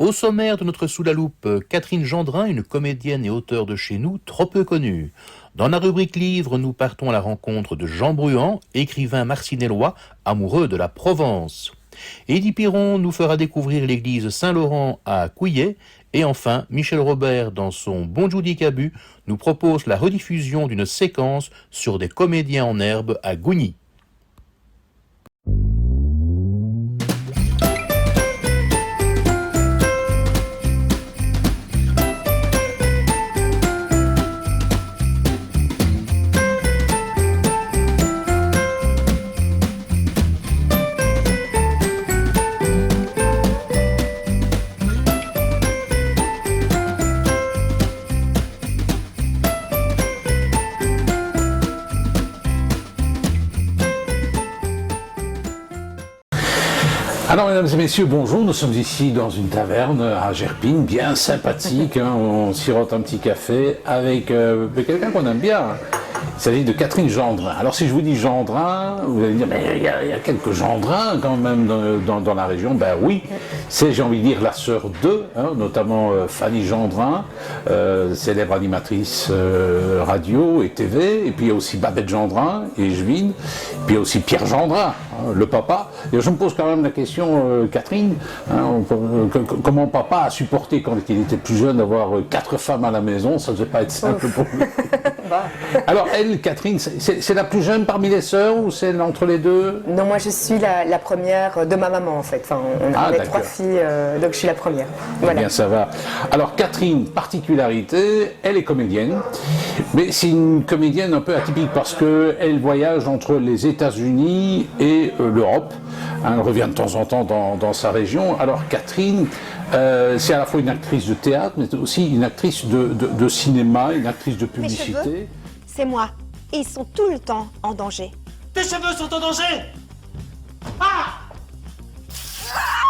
Au sommaire de notre Sous la loupe, Catherine Gendrin, une comédienne et auteure de chez nous, trop peu connue. Dans la rubrique livre, nous partons à la rencontre de Jean Bruand, écrivain marcinellois, amoureux de la Provence. Édith Piron nous fera découvrir l'église Saint-Laurent à Couillet. Et enfin, Michel Robert, dans son Bonjour Cabu, nous propose la rediffusion d'une séquence sur des comédiens en herbe à Gougny. Alors, mesdames et messieurs, bonjour. Nous sommes ici dans une taverne à Gerpine, bien sympathique. On sirote un petit café avec quelqu'un qu'on aime bien. Il s'agit de Catherine Gendrin. Alors, si je vous dis Gendrin, vous allez dire, mais il y a quelques Gendrins quand même dans la région. Ben oui, c'est, j'ai envie de dire, la sœur d'eux, notamment Fanny Gendrin, célèbre animatrice radio et TV. Et puis, il y a aussi Babette Gendrin, échevine. Puis, il y a aussi Pierre Gendrin, le papa. Et je me pose quand même la question, Catherine, comment papa a supporté, quand il était plus jeune, d'avoir 4 femmes à la maison. Ça ne devait pas être simple pour lui. Alors, elle, Catherine, c'est la plus jeune parmi les sœurs ou celle entre les deux? Non, moi je suis la première de ma maman en fait. Enfin, on est 3 filles, donc je suis la première. Voilà. Eh bien, ça va. Alors, Catherine, particularité, elle est comédienne, mais c'est une comédienne un peu atypique parce qu'elle voyage entre les États-Unis et l'Europe. Elle revient de temps en temps dans sa région. Alors, Catherine, c'est à la fois une actrice de théâtre, mais aussi une actrice de cinéma, une actrice de publicité. Mes cheveux, c'est moi. Et ils sont tout le temps en danger. Tes cheveux sont en danger! Ah!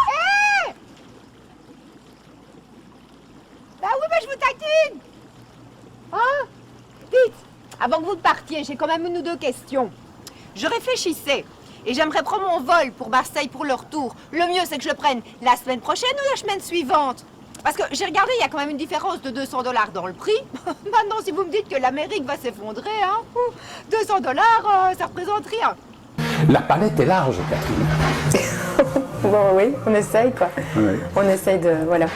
Hey! Bah oui, mais je vous taquine! Hein? Dites, avant que vous partiez, j'ai quand même une ou deux questions. Je réfléchissais. Et j'aimerais prendre mon vol pour Marseille pour le retour. Le mieux, c'est que je le prenne la semaine prochaine ou la semaine suivante. Parce que j'ai regardé, il y a quand même une différence de $200 dans le prix. Maintenant, si vous me dites que l'Amérique va s'effondrer, hein, $200, ça représente rien. La palette est large, Catherine. Bon, oui, on essaye quoi. Oui. On essaye de... Voilà.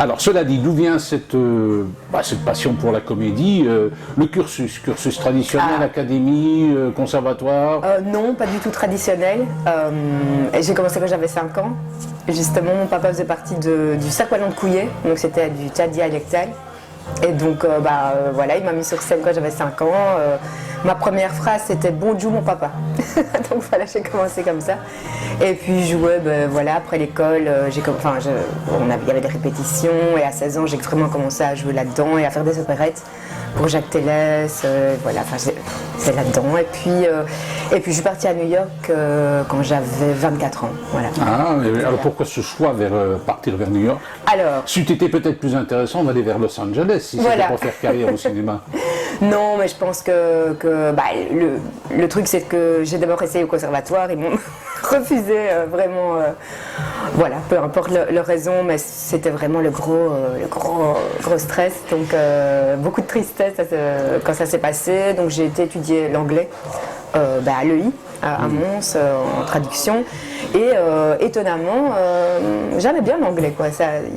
Alors, cela dit, d'où vient cette passion pour la comédie, le cursus traditionnel, académie, conservatoire? Non, pas du tout traditionnel. J'ai commencé quand j'avais 5 ans. Justement, mon papa faisait partie du Cercle Wallon de Couillet, donc c'était du théâtre dialectal. Et donc, voilà, il m'a mis sur scène quand j'avais 5 ans. Ma première phrase, c'était « Bonjour mon papa ». Donc voilà, j'ai commencé comme ça. Et puis je jouais, voilà, après l'école, il y avait des répétitions. Et à 16 ans, j'ai vraiment commencé à jouer là-dedans et à faire des opérettes pour Jacques Tellès. Voilà, c'est là-dedans. Et puis je suis partie à New York quand j'avais 24 ans. Voilà. Ah, alors pourquoi ce choix partir vers New York? Alors, c'eût été peut-être plus intéressant d'aller vers Los Angeles si c'était pour faire carrière au cinéma. Non, mais je pense que le truc, c'est que j'ai d'abord essayé au conservatoire, ils m'ont refusé vraiment, voilà, peu importe leur raison, mais c'était vraiment le gros stress, donc beaucoup de tristesse quand ça s'est passé, donc j'ai été étudier l'anglais à l'EI, à Mons, en traduction, et étonnamment, j'aimais bien l'anglais, quoi.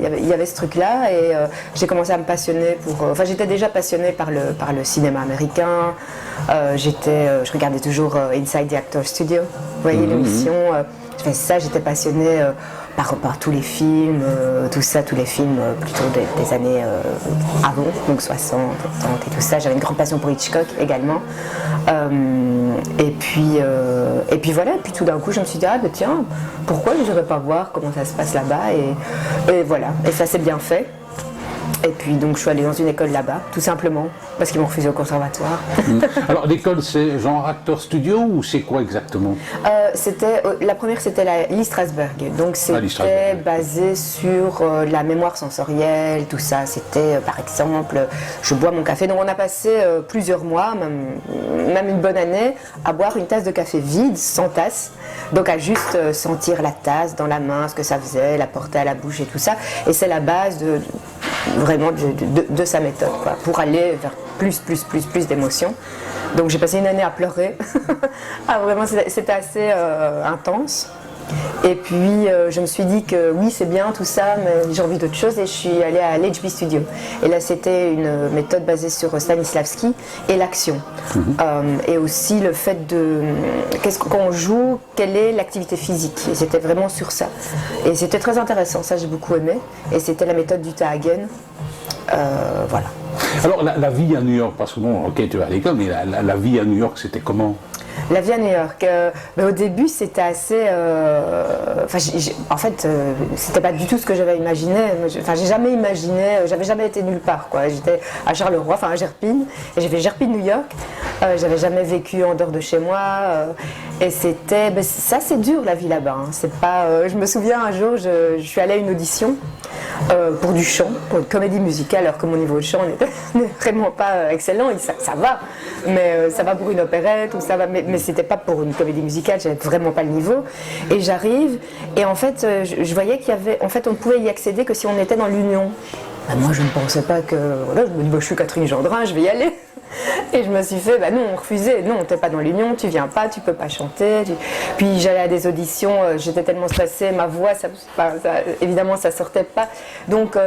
Il y avait ce truc-là, et j'ai commencé à me passionner j'étais déjà passionnée par le cinéma américain. Je regardais toujours Inside the Actors Studio, vous voyez l'émission. Je faisais ça, j'étais passionnée par tous les films, tous les films plutôt des années avant, donc 60, 70 et tout ça. J'avais une grande passion pour Hitchcock également. Et puis voilà, et puis tout d'un coup je me suis dit, tiens, pourquoi je n'irais pas voir comment ça se passe là-bas, et voilà, et ça s'est bien fait. Et puis donc je suis allée dans une école là-bas, tout simplement, parce qu'ils m'ont refusé au conservatoire. Alors l'école, c'est genre acteur studio ou c'est quoi exactement? La première, c'était la Lee Strasberg. Donc c'était basé sur la mémoire sensorielle, tout ça. C'était par exemple, je bois mon café. Donc on a passé plusieurs mois, même une bonne année, à boire une tasse de café vide, sans tasse. Donc à juste sentir la tasse dans la main, ce que ça faisait, la porter à la bouche et tout ça. Et c'est la base vraiment de sa méthode, quoi, pour aller vers plus d'émotions. Donc j'ai passé une année à pleurer. Ah, vraiment, c'était assez intense. Et puis je me suis dit que oui, c'est bien tout ça, mais j'ai envie d'autre chose, et je suis allée à l'HB Studio. Et là, c'était une méthode basée sur Stanislavski et l'action. Et aussi le fait de qu'est-ce qu'on joue, quelle est l'activité physique. Et c'était vraiment sur ça. Et c'était très intéressant, ça j'ai beaucoup aimé. Et c'était la méthode du Tahagen. Voilà. Alors la vie à New York, parce que bon, ok, tu vas à l'école, mais la vie à New York, c'était comment? La vie à New York, au début c'était assez... en fait, c'était pas du tout ce que j'avais imaginé. Enfin, j'ai jamais imaginé, j'avais jamais été nulle part, quoi. J'étais à Charleroi, enfin à Gerpine, et j'ai fait Gerpine-New York. J'avais jamais vécu en dehors de chez moi. Et c'était... ça, c'est dur, la vie là-bas. Hein. C'est pas... je me souviens, un jour, je suis allée à une audition pour du chant, pour une comédie musicale, alors que mon niveau de chant n'est vraiment pas excellent. Ça va, mais ça va pour une opérette, ou ça va... Mais c'était pas pour une comédie musicale, j'avais vraiment pas le niveau. Et j'arrive, et en fait, je voyais qu'il y avait... En fait, on ne pouvait y accéder que si on était dans l'Union. Moi, je ne pensais pas que... Voilà, je me dis, je suis Catherine Gendrin, je vais y aller. Et je me suis fait, non, on refusait. Non, t'es pas dans l'Union, tu viens pas, tu peux pas chanter. Puis j'allais à des auditions, j'étais tellement stressée, ma voix, évidemment, ça sortait pas. Donc...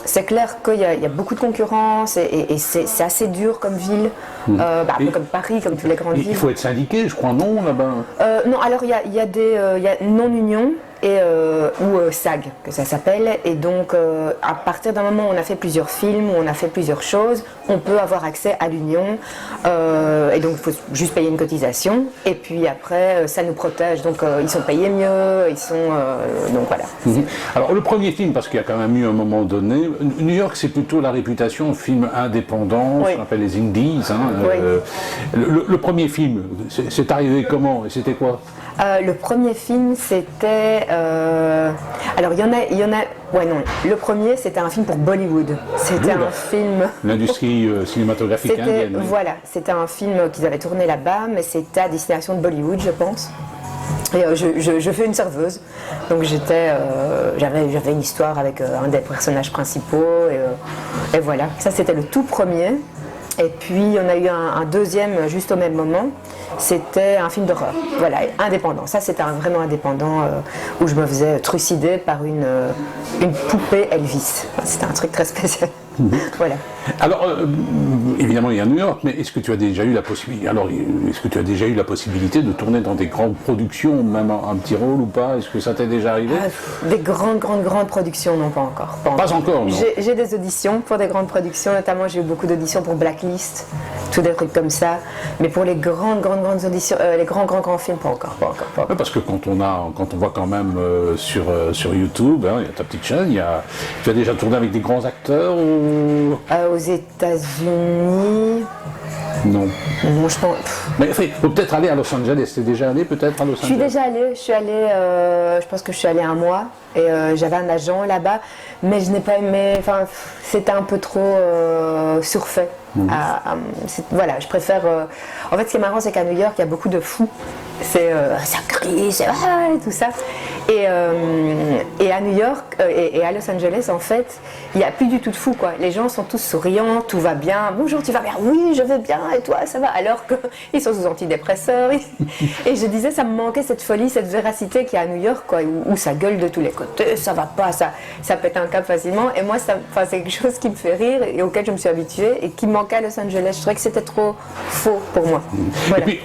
c'est clair qu'il y a beaucoup de concurrence et c'est assez dur comme ville, un peu comme Paris, comme toutes les grandes villes. Il faut être syndiqué, je crois, non, là-bas? Non, alors il y a non-union ou SAG, que ça s'appelle. Et donc, à partir d'un moment où on a fait plusieurs films, où on a fait plusieurs choses, on peut avoir accès à l'union. Et donc, il faut juste payer une cotisation. Et puis après, ça nous protège. Donc, ils sont payés mieux, donc voilà. Alors, le premier film, parce qu'il y a quand même eu un moment donné, New York, c'est plutôt la réputation film indépendant, ce qu'on appelle les indies. Hein, le premier film, c'est arrivé comment et c'était quoi? Le premier film, c'était... alors, il y en a... Ouais, non. Le premier, c'était un film pour Bollywood. C'était un film... L'industrie cinématographique indienne. Oui. Voilà, c'était un film qu'ils avaient tourné là-bas, mais c'était à destination de Bollywood, je pense. Et je fais une serveuse, donc j'avais une histoire avec un des personnages principaux, et voilà. Ça, c'était le tout premier. Et puis on a eu un deuxième juste au même moment, c'était un film d'horreur, voilà, indépendant. Ça c'était vraiment indépendant où je me faisais trucider par une poupée Elvis. C'était un truc très spécial. Voilà. Alors, évidemment, il y a New York, mais est-ce que tu as déjà eu la possibilité de tourner dans des grandes productions, même un petit rôle ou pas? Est-ce que ça t'est déjà arrivé? Des grandes productions, non, pas encore. Pas encore, non. J'ai des auditions pour des grandes productions, notamment j'ai eu beaucoup d'auditions pour Blacklist, tous des trucs comme ça. Mais pour les grandes auditions, les grands films, pas encore. Ouais, parce que quand on voit quand même sur YouTube, hein, il y a ta petite chaîne, tu as déjà tourné avec des grands acteurs aux États-Unis. Non. Bon, je pense... Mais faut peut-être aller à Los Angeles. T'es déjà allé peut-être à Los Angeles? Je suis déjà allée. Je pense que je suis allée un mois et j'avais un agent là-bas, mais je n'ai pas aimé. Enfin, c'était un peu trop surfait. Voilà, je préfère. En fait, ce qui est marrant, c'est qu'à New York, il y a beaucoup de fous. Ça crie, c'est et tout ça. Et à New York et à Los Angeles, en fait, il n'y a plus du tout de fous, quoi. Les gens sont tous souriants, tout va bien. Bonjour, tu vas bien? Oui, je vais bien. Et toi, ça va? Alors qu'ils sont sous antidépresseurs. Et je disais, ça me manquait cette folie, cette véracité qu'il y a à New York, quoi, où ça gueule de tous les côtés, ça va pas, ça pète un câble facilement. Et moi, c'est quelque chose qui me fait rire et auquel je me suis habituée et qui manquait à Los Angeles. Je trouvais que c'était trop faux pour moi. Voilà. Et puis,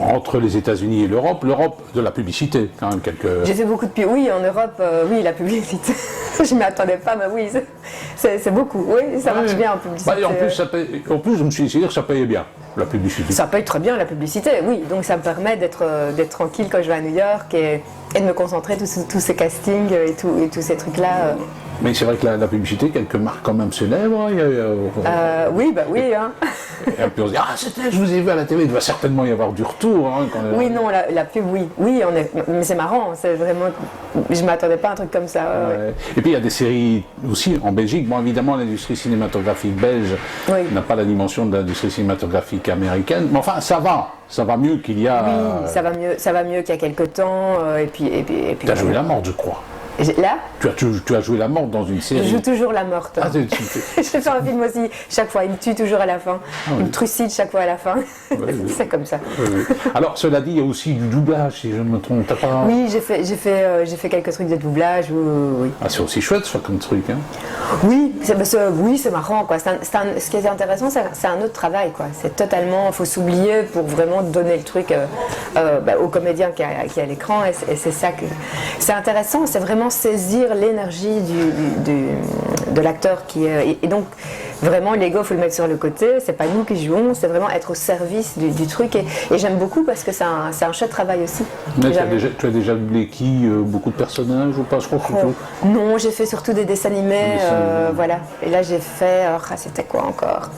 entre les États-Unis et l'Europe de la publicité, quand même, J'ai fait beaucoup de publicité. Oui, en Europe, oui, la publicité. Je ne m'y attendais pas, mais oui, c'est beaucoup. Oui, ça marche bien en publicité. En plus, je me suis dit que ça payait bien, la publicité. Ça paye très bien, la publicité, oui. Donc ça me permet d'être tranquille quand je vais à New York et de me concentrer tous ces castings et tous ces trucs-là. Mais c'est vrai que la publicité, quelques marques quand même célèbres. Oui, bah oui. Hein. Et puis on se dit, ah c'était, je vous ai vu à la télé, il doit certainement y avoir du retour. Hein, oui, non, la pub, oui. Oui, mais c'est marrant, c'est vraiment. Je ne m'attendais pas à un truc comme ça. Ouais. Et puis il y a des séries aussi en Belgique. Bon, évidemment, l'industrie cinématographique belge n'a pas la dimension de l'industrie cinématographique américaine. Mais enfin, ça va mieux qu'il y a. Oui, ça va mieux qu'il y a quelques temps. Et puis. Tu as joué la morte, je crois. Là, tu as joué la morte dans une série. Je joue toujours la morte. Ah, J'ai fait un film aussi, chaque fois, il me tue toujours à la fin. Il me trucide chaque fois à la fin. C'est comme ça. Oui. Alors, cela dit, il y a aussi du doublage, si je ne me trompe pas. Oui, j'ai fait quelques trucs de doublage. Oui. Ah, c'est aussi chouette, ça, comme truc. Hein. Oui, c'est marrant. Quoi. Ce qui est intéressant, c'est un autre travail. Quoi. C'est totalement, il faut s'oublier pour vraiment donner le truc au comédien qui est à l'écran. Et c'est ça que c'est intéressant, c'est vraiment saisir l'énergie de l'acteur qui est. Et donc, vraiment, l'ego, il faut le mettre sur le côté. C'est pas nous qui jouons, c'est vraiment être au service du truc. Et j'aime beaucoup parce que c'est un chouette travail aussi. Mais tu as déjà doublé qui beaucoup de personnages ou pas, je crois que Non, j'ai fait surtout des dessins animés. Voilà. Et là, j'ai fait. C'était quoi encore?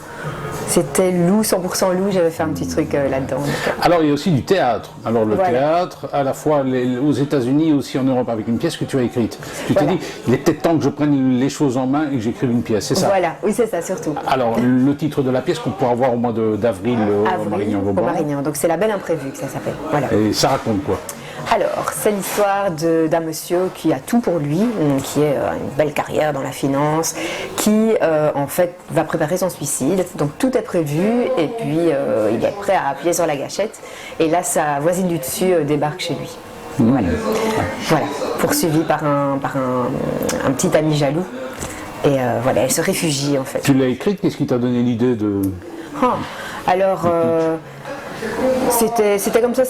C'était Lou, 100% Lou, j'avais fait un petit truc là-dedans. Alors, il y a aussi du théâtre. Alors, le théâtre, à la fois aux États-Unis et aussi en Europe, avec une pièce que tu as écrite. Tu t'es dit, il est peut-être temps que je prenne les choses en main et que j'écrive une pièce, c'est ça? Voilà, oui, c'est ça, surtout. Alors, le titre de la pièce qu'on pourra voir au mois d'avril au Marignan-Vauban. Au Marignan, donc c'est La Belle Imprévue que ça s'appelle. Voilà. Et ça raconte quoi? Alors, c'est l'histoire d'un monsieur qui a tout pour lui, qui a une belle carrière dans la finance, qui en fait va préparer son suicide. Donc tout est prévu et puis il est prêt à appuyer sur la gâchette. Et là, sa voisine du dessus débarque chez lui. Voilà. Poursuivie par un petit ami jaloux. Et voilà, elle se réfugie en fait. Tu l'as écrite, qu'est-ce qui t'a donné l'idée de... Alors... C'était comme ça,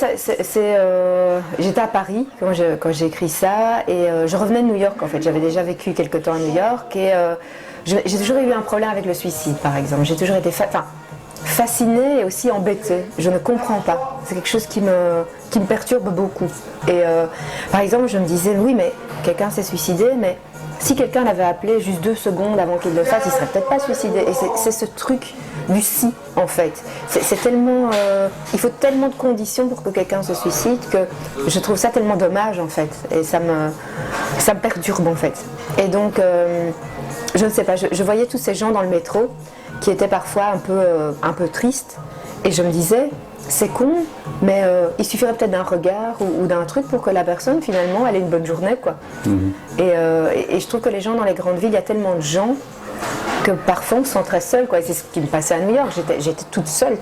j'étais à Paris quand j'ai écrit ça et je revenais de New York en fait, j'avais déjà vécu quelques temps à New York et j'ai toujours eu un problème avec le suicide par exemple, j'ai toujours été fascinée et aussi embêtée, je ne comprends pas, c'est quelque chose qui me perturbe beaucoup et par exemple je me disais oui mais quelqu'un s'est suicidé mais si quelqu'un l'avait appelé juste 2 secondes avant qu'il le fasse, il ne serait peut-être pas suicidé. Et c'est ce truc du si, en fait. C'est tellement, il faut tellement de conditions pour que quelqu'un se suicide que je trouve ça tellement dommage, en fait. Et ça me perturbe, en fait. Et donc, je ne sais pas, je voyais tous ces gens dans le métro qui étaient parfois un peu tristes. Et je me disais, c'est con, mais il suffirait peut-être d'un regard ou d'un truc pour que la personne, finalement, elle ait une bonne journée, quoi. Et je trouve que les gens dans les grandes villes, il y a tellement de gens que parfois on se sent très seul, quoi. C'est ce qui me passait à New York, j'étais toute seule.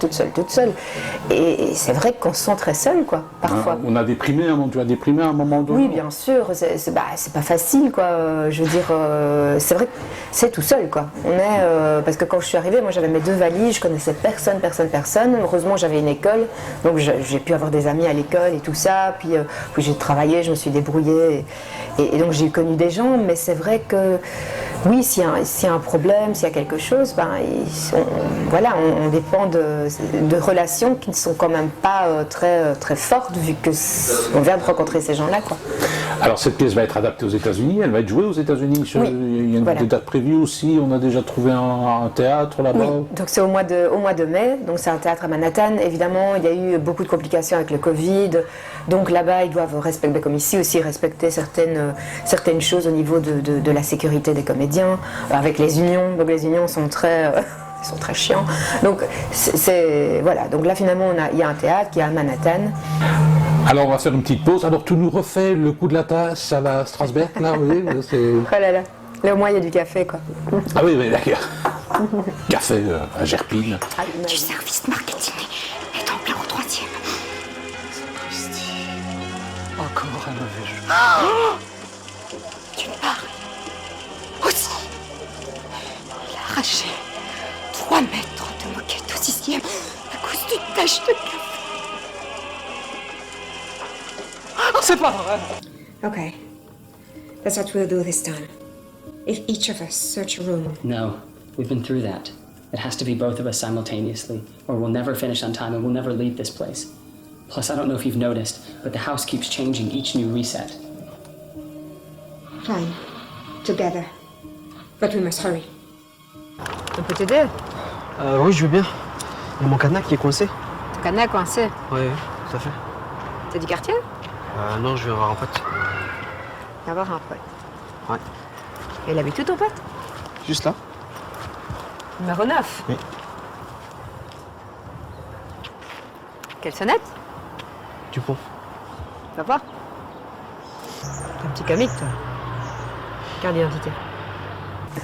Et c'est vrai qu'on se sent très seul, quoi, parfois. On a déprimé, tu as déprimé à un moment donné? Oui, bien sûr, c'est pas facile, quoi. Je veux dire, c'est vrai que c'est tout seul, quoi. Parce que quand je suis arrivée, moi j'avais mes 2 valises, je connaissais personne. Heureusement, j'avais une école, donc j'ai pu avoir des amis à l'école et tout ça. Puis j'ai travaillé, je me suis débrouillée. Et donc j'ai connu des gens, mais c'est vrai que, oui, s'il y a un problème, s'il y a quelque chose, on dépend de relations qui ne sont quand même pas très, très fortes, vu qu'on vient de rencontrer ces gens-là, quoi. Alors cette pièce va être adaptée aux États-Unis, elle va être jouée aux États-Unis. Oui, il y a une date prévue aussi, on a déjà trouvé un théâtre là-bas. Oui, donc c'est au mois de mai, donc c'est un théâtre à Manhattan. Évidemment, il y a eu beaucoup de complications avec le Covid, donc là-bas ils doivent respecter, comme ici aussi, respecter certaines choses au niveau de la sécurité des comédiens, avec les unions. Donc les unions sont très... Ils sont très chiants. Donc, voilà. Donc là, finalement, il y a un théâtre qui est à Manhattan. Alors, on va faire une petite pause. Alors, tu nous refais le coup de la tasse à la Strasberg, là, oui, c'est... Oh là là. Là, au moins, il y a du café, quoi. Ah oui, d'accord. Café à Gerpine. Du service marketing est en plein au 3e. Christy. Encore un mauvais jeu. D'une part, aussi, il a arraché 3 mètres de moquette au 6e à cause d'une tache de café. C'est pas vrai. Okay. That's what we'll do this time. If each of us search a room. No, we've been through that. It has to be both of us simultaneously, or we'll never finish on time and we'll never leave this place. Plus, I don't know if you've noticed, but the house keeps changing each new reset. Fine. Together. But we must hurry. On peut t'aider? Oui, je veux bien. Il y a mon cadenas qui est coincé. Ton cadenas est coincé. Ouais, tout à fait. T'es du quartier? Non, je vais avoir un pote. Viens voir un pote. Ouais. Et il habite où ton pote? Juste là. Numéro 9. Oui. Quelle sonnette? Dupont. Va voir. T'es un petit comique, toi. Carte d'identité.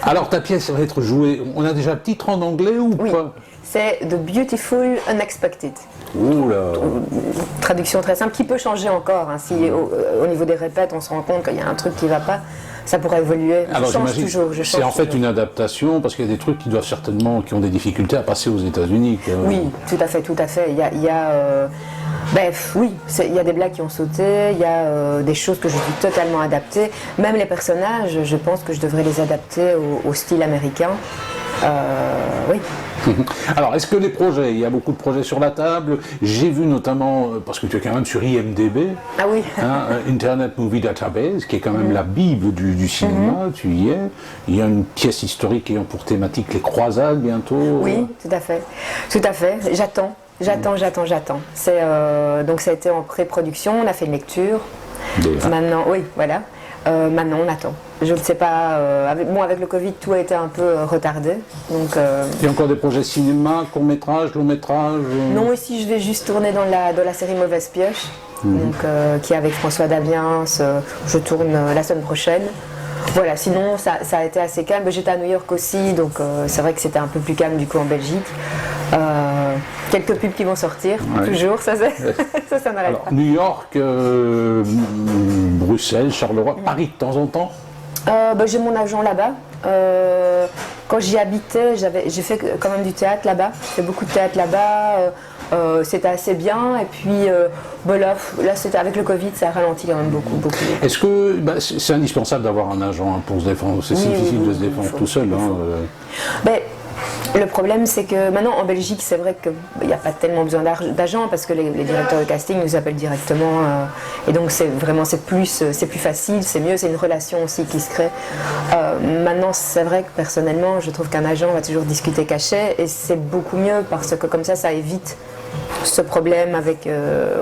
Alors ta pièce va être jouée, on a déjà le titre en anglais ou Oui. pas? C'est The Beautiful Unexpected. Ouh là. Traduction très simple qui peut changer encore. Hein. Si au niveau des répètes, on se rend compte qu'il y a un truc qui ne va pas, ça pourrait évoluer. Alors Je change j'imagine, toujours. c'est en fait une adaptation parce qu'il y a des trucs qui doivent certainement, qui ont des difficultés à passer aux États-Unis. Oui, tout à fait, tout à fait. Il y a oui, il y a des blagues qui ont sauté, il y a des choses que je dis totalement adaptées. Même les personnages, je pense que je devrais les adapter au style américain. Oui. Alors, est-ce que les projets, il y a beaucoup de projets sur la table? J'ai vu notamment, parce que tu es quand même sur IMDb, Ah oui. Internet Movie Database, qui est quand même la bible du cinéma, tu y es. Il y a une pièce historique ayant pour thématique les croisades bientôt. Oui, tout à fait. Tout à fait. J'attends. C'est, donc ça a été en pré-production, on a fait une lecture. Déjà. Maintenant, oui, voilà. Maintenant, on attend. Je ne sais pas. Avec le Covid, tout a été un peu retardé. Donc, Il y a encore des projets cinéma, court-métrage, long-métrage non, ici, je vais juste tourner dans la série Mauvaise Pioche, donc, qui est avec François Daviens. Je tourne la semaine prochaine. Voilà, sinon, ça a été assez calme. J'étais à New York aussi, donc c'est vrai que c'était un peu plus calme du coup en Belgique. Quelques pubs qui vont sortir, toujours, ça n'arrête Alors, pas. New York, Bruxelles, Charleroi, Paris de temps en temps? J'ai mon agent là-bas. Quand j'y habitais, j'ai fait quand même du théâtre là-bas. J'ai fait beaucoup de théâtre là-bas. C'était assez bien. Et puis là c'était avec le Covid, ça a ralenti quand même beaucoup. Est-ce que c'est indispensable d'avoir un agent pour se défendre? C'est si difficile de se défendre tout seul. Le problème, c'est que maintenant en Belgique, c'est vrai qu'il n'y a pas tellement besoin d'agents parce que les directeurs de casting nous appellent directement. Et donc c'est plus facile, c'est mieux, c'est une relation aussi qui se crée. Maintenant, c'est vrai que personnellement, je trouve qu'un agent va toujours discuter cachet et c'est beaucoup mieux parce que comme ça évite ce problème avec.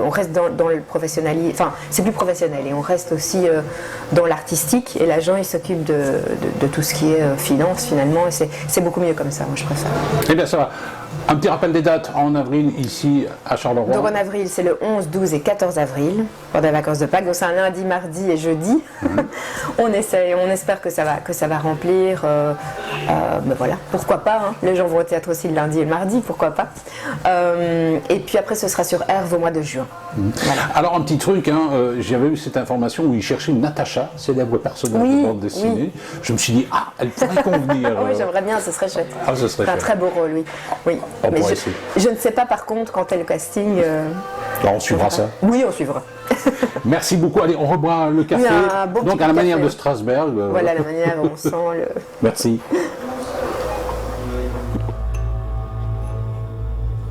On reste dans le professionnalisme, enfin, c'est plus professionnel et on reste aussi dans l'artistique et l'agent il s'occupe de tout ce qui est finance finalement et c'est beaucoup mieux comme ça, moi je préfère. Eh bien, ça va. Un petit rappel des dates en avril ici à Charleroi. Donc en avril, c'est le 11, 12 et 14 avril, pendant les vacances de Pâques. Donc c'est un lundi, mardi et jeudi. On espère que ça va remplir. Voilà, pourquoi pas. Hein. Les gens vont au théâtre aussi le lundi et le mardi, pourquoi pas. Et puis après, ce sera sur Herve au mois de juin. Voilà. Alors un petit truc, j'avais eu cette information où il cherchait une Natacha, célèbre personnage de bande dessinée. Je me suis dit, elle pourrait convenir. Oui, j'aimerais bien, ce serait chouette. Ah, ce serait c'est un très beau rôle, oui. Mais je ne sais pas par contre quand est le casting. Alors, on suivra ça. Oui, on suivra. Merci beaucoup. Allez, on reboit le café. Donc à la manière de Strasbourg. Voilà la manière dont on sent le. Merci.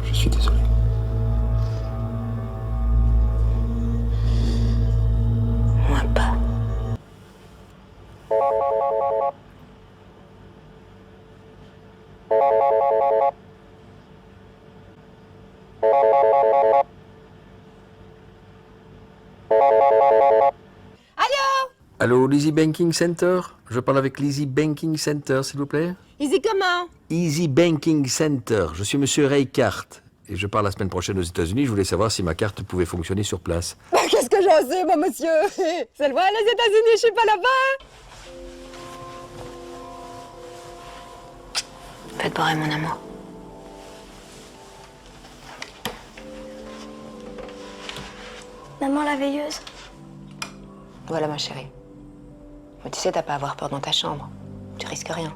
Je suis désolé. Moi pas. Allô, Lizzie Banking Center? Je parle avec Lizzie Banking Center, s'il vous plaît? Easy comment? Easy Banking Center. Je suis Monsieur Reichardt et je pars la semaine prochaine aux États-Unis. Je voulais savoir si ma carte pouvait fonctionner sur place. Qu'est-ce que j'en sais, moi, monsieur? C'est loin, les États-Unis, je suis pas là-bas. Faites barrer mon amour. Maman la veilleuse. Voilà ma chérie. Mais tu sais, t'as pas à avoir peur dans ta chambre. Tu risques rien.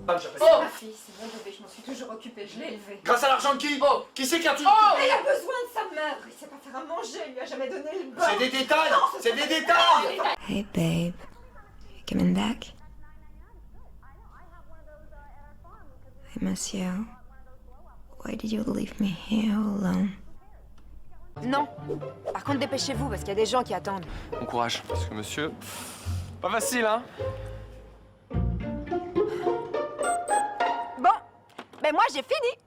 Ma fille, c'est mon bébé, je m'en suis toujours occupée, je l'ai élevé. Grâce à l'argent de qui? Qui c'est qui a tout? Mais il a besoin de sa mère, il sait pas faire à manger, il lui a jamais donné le bain. C'est des détails! C'est des détails! Hey, babe. You coming back? I miss you. Why did you leave me here all alone? Non. Par contre, dépêchez-vous, parce qu'il y a des gens qui attendent. Bon courage, parce que monsieur... Pas facile, hein? Bon, ben moi, j'ai fini.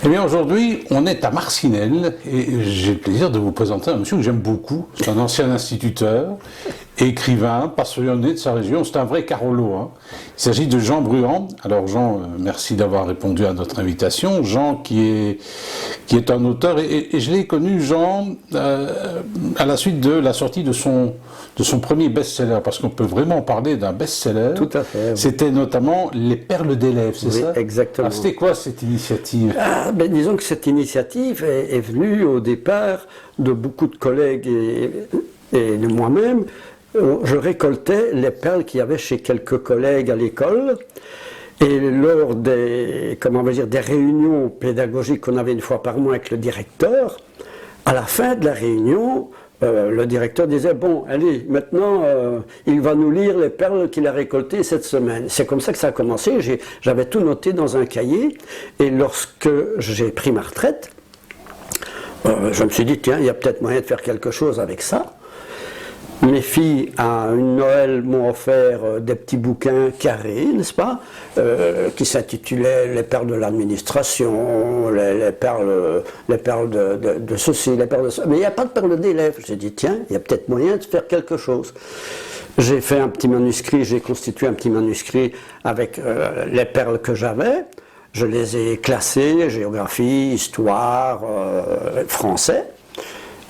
Eh bien, aujourd'hui, on est à Marcinelle et j'ai le plaisir de vous présenter un monsieur que j'aime beaucoup. C'est un ancien instituteur, écrivain, passionné de sa région. C'est un vrai Carolo, hein. Il s'agit de Jean Bruand. Alors, Jean, merci d'avoir répondu à notre invitation. Jean, qui est un auteur, et je l'ai connu, Jean, à la suite de la sortie de son premier best-seller, parce qu'on peut vraiment parler d'un best-seller. Tout à fait. Oui. C'était notamment Les Perles d'élèves, c'est ça? Exactement. C'était quoi cette initiative? Disons que cette initiative est venue au départ de beaucoup de collègues et de moi-même. Je récoltais les perles qu'il y avait chez quelques collègues à l'école. Et lors des réunions pédagogiques qu'on avait une fois par mois avec le directeur, à la fin de la réunion, le directeur disait « Bon, allez, maintenant, il va nous lire les perles qu'il a récoltées cette semaine. » C'est comme ça que ça a commencé. J'avais tout noté dans un cahier. Et lorsque j'ai pris ma retraite, je me suis dit « Tiens, il y a peut-être moyen de faire quelque chose avec ça. » Mes filles, à une Noël, m'ont offert des petits bouquins carrés, n'est-ce pas, qui s'intitulaient « Les perles de l'administration », les perles de ceci, les perles de ça. Mais il n'y a pas de perles d'élèves. J'ai dit, tiens, il y a peut-être moyen de faire quelque chose. J'ai fait un petit manuscrit, j'ai constitué un petit manuscrit avec les perles que j'avais. Je les ai classées, géographie, histoire, français.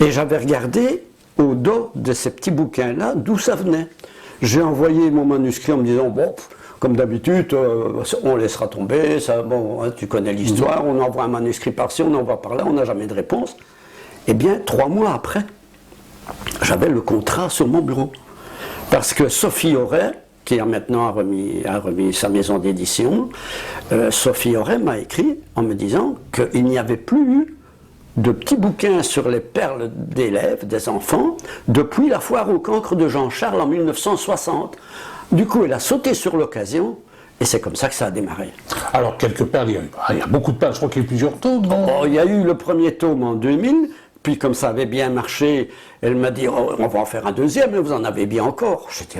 Et j'avais regardé au dos de ces petits bouquins-là, d'où ça venait. J'ai envoyé mon manuscrit en me disant, bon, comme d'habitude, on laissera tomber, ça, bon, hein, tu connais l'histoire, on envoie un manuscrit par-ci, on envoie par-là, on n'a jamais de réponse. Eh bien, 3 mois après, j'avais le contrat sur mon bureau. Parce que Sophie Auret, qui maintenant a remis sa maison d'édition, Sophie Auret m'a écrit en me disant qu'il n'y avait plus eu de petits bouquins sur les perles d'élèves, des enfants, depuis la foire au cancre de Jean-Charles en 1960. Du coup, elle a sauté sur l'occasion, et c'est comme ça que ça a démarré. Alors, quelques perles, il y a beaucoup de perles, je crois qu'il y a eu plusieurs tomes, non? Il y a eu le premier tome en 2000, puis comme ça avait bien marché, elle m'a dit, oh, on va en faire un deuxième, mais vous en avez bien encore. J'étais,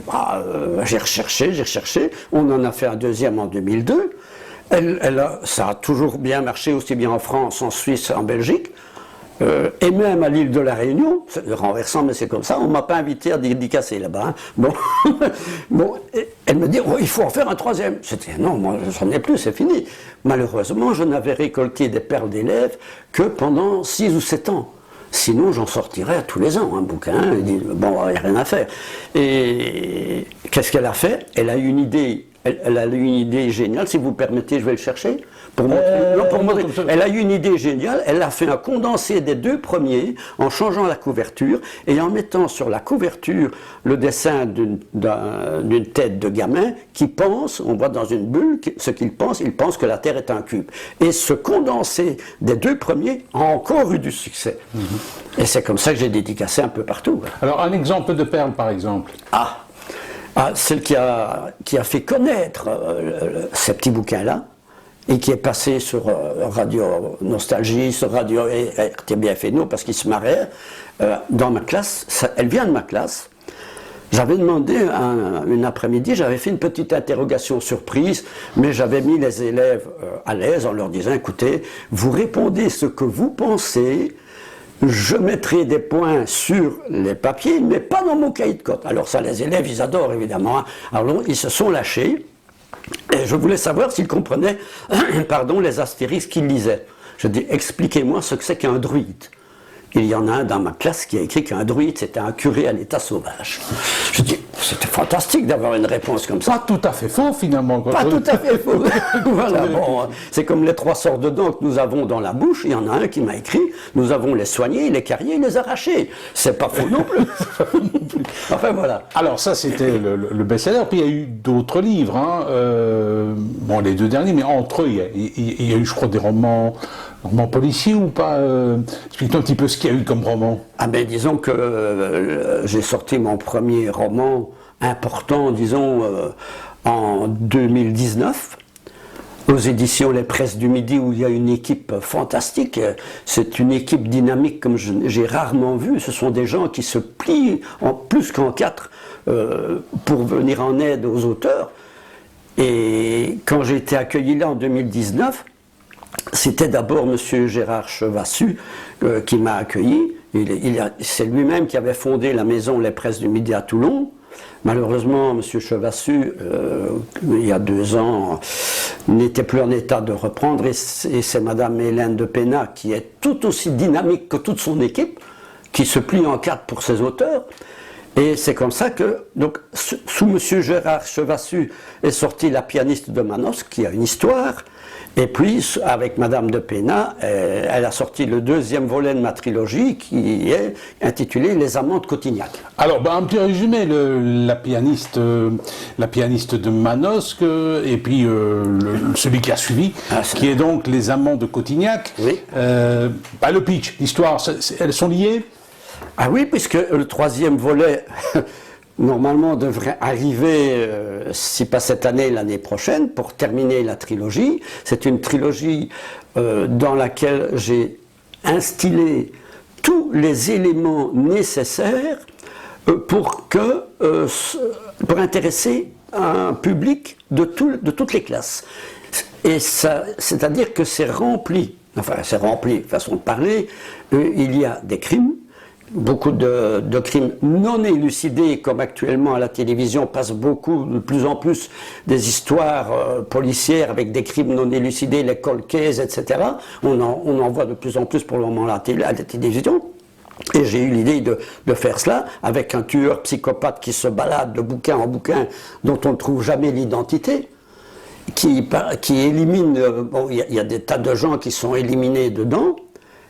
j'ai recherché, on en a fait un deuxième en 2002. Ça a toujours bien marché, aussi bien en France, en Suisse, en Belgique, et même à l'île de la Réunion, c'est renversant, mais c'est comme ça, on ne m'a pas invité à dédicacer là-bas. Hein. Bon, elle me dit, oh, il faut en faire un troisième. J'ai dit, non, moi, j'en ai plus, c'est fini. Malheureusement, je n'avais récolté des perles d'élèves que pendant 6 ou 7 ans. Sinon, j'en sortirais tous les ans, un bouquin, et dit, bon, il n'y a rien à faire. Et qu'est-ce qu'elle a fait? Elle a eu une idée. Elle a eu une idée géniale, si vous permettez, je vais le chercher. Pour montrer. Elle a eu une idée géniale, elle a fait un condensé des 2 premiers en changeant la couverture et en mettant sur la couverture le dessin d'une tête de gamin qui pense, on voit dans une bulle ce qu'il pense, il pense que la Terre est un cube. Et ce condensé des 2 premiers a encore eu du succès. Et c'est comme ça que j'ai dédicacé un peu partout. Alors un exemple de perle par exemple. Celle qui a fait connaître ces petits bouquins-là, et qui est passé sur Radio Nostalgie, sur Radio RTBF et nous, parce qu'ils se marraient, dans ma classe, elle vient de ma classe. J'avais demandé, une après-midi, j'avais fait une petite interrogation surprise, mais j'avais mis les élèves à l'aise en leur disant, écoutez, vous répondez ce que vous pensez, je mettrai des points sur les papiers, mais pas dans mon cahier de code. Alors ça, les élèves, ils adorent évidemment. Hein. Alors ils se sont lâchés, et je voulais savoir s'ils comprenaient les astérisques qu'ils lisaient. Je dis, expliquez-moi ce que c'est qu'un druide. Il y en a un dans ma classe qui a écrit qu'un druide, c'était un curé à l'état sauvage. Je dis, c'était fantastique d'avoir une réponse comme ça. Pas tout à fait faux, finalement. Pas tout à fait faux. Voilà, bon, c'est comme les 3 sortes de dents que nous avons dans la bouche. Il y en a un qui m'a écrit, nous avons les soignés, les carriés, les arrachés. C'est pas faux non plus. Enfin, voilà. Alors, ça, c'était le best-seller. Puis, il y a eu d'autres livres. Hein. Bon, les 2 derniers, mais entre eux, il y a eu, je crois, des romans... roman policier ou pas explique-nous un petit peu ce qu'il y a eu comme roman. Ah ben disons que j'ai sorti mon premier roman important, disons, en 2019, aux éditions Les Presses du Midi, où il y a une équipe fantastique. C'est une équipe dynamique comme j'ai rarement vu. Ce sont des gens qui se plient en plus qu'en quatre pour venir en aide aux auteurs. Et quand j'ai été accueilli là en 2019, c'était d'abord M. Gérard Chevassu qui m'a accueilli. C'est lui-même qui avait fondé la maison Les Presses du Midi à Toulon. Malheureusement, M. Chevassu, il y a 2 ans, n'était plus en état de reprendre, et c'est Mme Hélène de Pénat, qui est tout aussi dynamique que toute son équipe, qui se plie en quatre pour ses auteurs. Et c'est comme ça que, donc, sous M. Gérard Chevassu est sortie La pianiste de Manos, qui a une histoire. Et puis, avec Madame de Pénat, elle a sorti le 2e volet de ma trilogie, qui est intitulé Les Amants de Cotignac. Alors, un petit résumé, la pianiste de Manosque, et puis celui qui a suivi, qui est donc Les Amants de Cotignac. Oui. Le pitch, l'histoire, elles sont liées? Ah oui, puisque le 3e volet... normalement devrait arriver, si pas cette année, l'année prochaine, pour terminer la trilogie. C'est une trilogie dans laquelle j'ai instillé tous les éléments nécessaires pour intéresser un public de toutes les classes. Et ça, c'est-à-dire que c'est rempli, façon de parler, il y a des crimes, beaucoup de crimes non élucidés, comme actuellement à la télévision passe de plus en plus des histoires policières avec des crimes non élucidés, les cold cases, etc. On en voit de plus en plus pour le moment à la télévision. Et j'ai eu l'idée de faire cela avec un tueur psychopathe qui se balade de bouquin en bouquin, dont on ne trouve jamais l'identité, qui élimine... il y a des tas de gens qui sont éliminés dedans,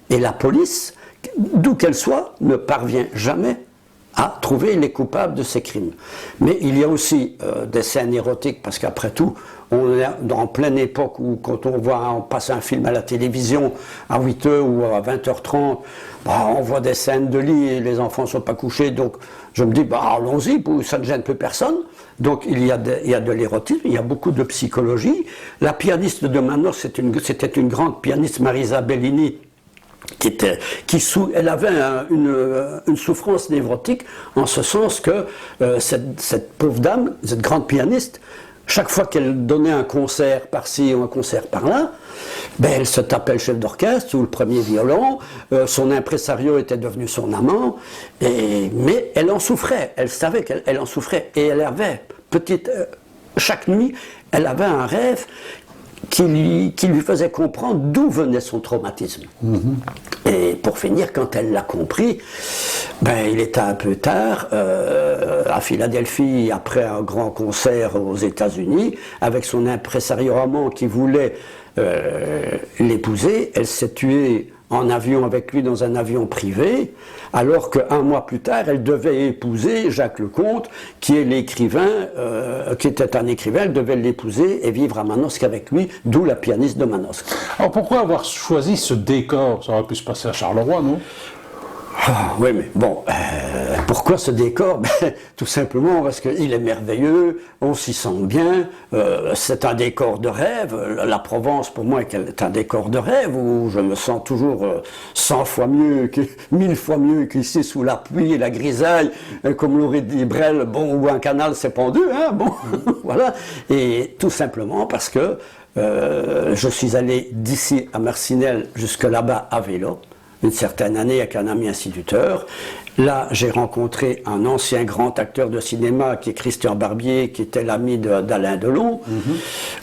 et la police, d'où qu'elle soit, ne parvient jamais à trouver les coupables de ces crimes. Mais il y a aussi des scènes érotiques, parce qu'après tout, on est en pleine époque où quand on passe un film à la télévision à 8h ou à 20h30, on voit des scènes de lit et les enfants ne sont pas couchés, donc je me dis, allons-y, ça ne gêne plus personne. Donc il y a de l'érotisme, il y a beaucoup de psychologie. La pianiste de Manos, c'était une grande pianiste, Marisa Bellini, elle avait une souffrance névrotique, en ce sens que cette pauvre dame, cette grande pianiste, chaque fois qu'elle donnait un concert par-ci ou un concert par-là, elle se tapait le chef d'orchestre ou le premier violon, son impresario était devenu son amant, mais elle en souffrait, elle savait qu'elle en souffrait, et elle avait, chaque nuit, elle avait un rêve qui lui faisait comprendre d'où venait son traumatisme. Et pour finir, quand elle l'a compris, il était un peu tard, à Philadelphie, après un grand concert aux États-Unis, avec son impresario amant qui voulait l'épouser. Elle s'est tuée en avion avec lui dans un avion privé, alors qu'un mois plus tard, elle devait épouser Jacques Leconte, qui est l'écrivain, qui était un écrivain. Elle devait l'épouser et vivre à Manosque avec lui, d'où La pianiste de Manosque. Alors pourquoi avoir choisi ce décor? Ça aurait pu se passer à Charleroi, non? Oui, mais bon, pourquoi ce décor? Tout simplement parce qu'il est merveilleux, on s'y sent bien, c'est un décor de rêve. La Provence, pour moi, est un décor de rêve où je me sens toujours 100 fois mieux, 1000 fois mieux qu'ici sous la pluie et la grisaille, comme l'aurait dit Brel, où un canal s'est pendu, voilà. Et tout simplement parce que je suis allé d'ici à Marcinelle jusque là-bas à vélo, une certaine année avec un ami instituteur. Là, j'ai rencontré un ancien grand acteur de cinéma qui est Christian Barbier, qui était l'ami d'Alain Delon.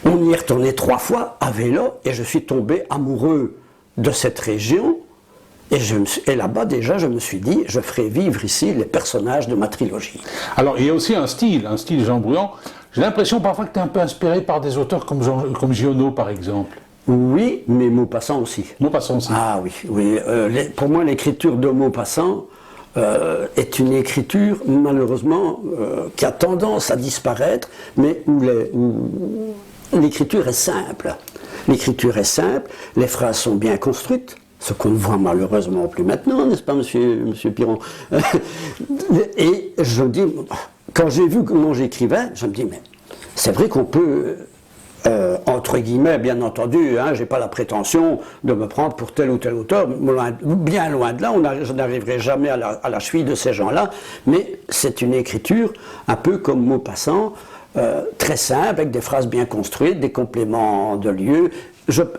On y est retourné 3 fois à vélo et je suis tombé amoureux de cette région. Et là-bas, déjà, je me suis dit, je ferai vivre ici les personnages de ma trilogie. Alors, il y a aussi un style Jean Bruant. J'ai l'impression parfois que tu es un peu inspiré par des auteurs comme Giono, par exemple. Oui, mais Maupassant aussi. Maupassant aussi. Ah oui. Pour moi, l'écriture de Maupassant est une écriture, malheureusement, qui a tendance à disparaître, mais où l'écriture est simple. L'écriture est simple, les phrases sont bien construites, ce qu'on ne voit malheureusement plus maintenant, n'est-ce pas, monsieur Piron? Et je me dis, quand j'ai vu comment j'écrivais, je me dis, mais c'est vrai qu'on peut, entre guillemets, bien entendu, hein, j'ai pas la prétention de me prendre pour tel ou tel auteur, bien loin de là, je n'arriverai jamais à la cheville de ces gens-là, mais c'est une écriture un peu comme Maupassant, très simple, avec des phrases bien construites, des compléments de lieu.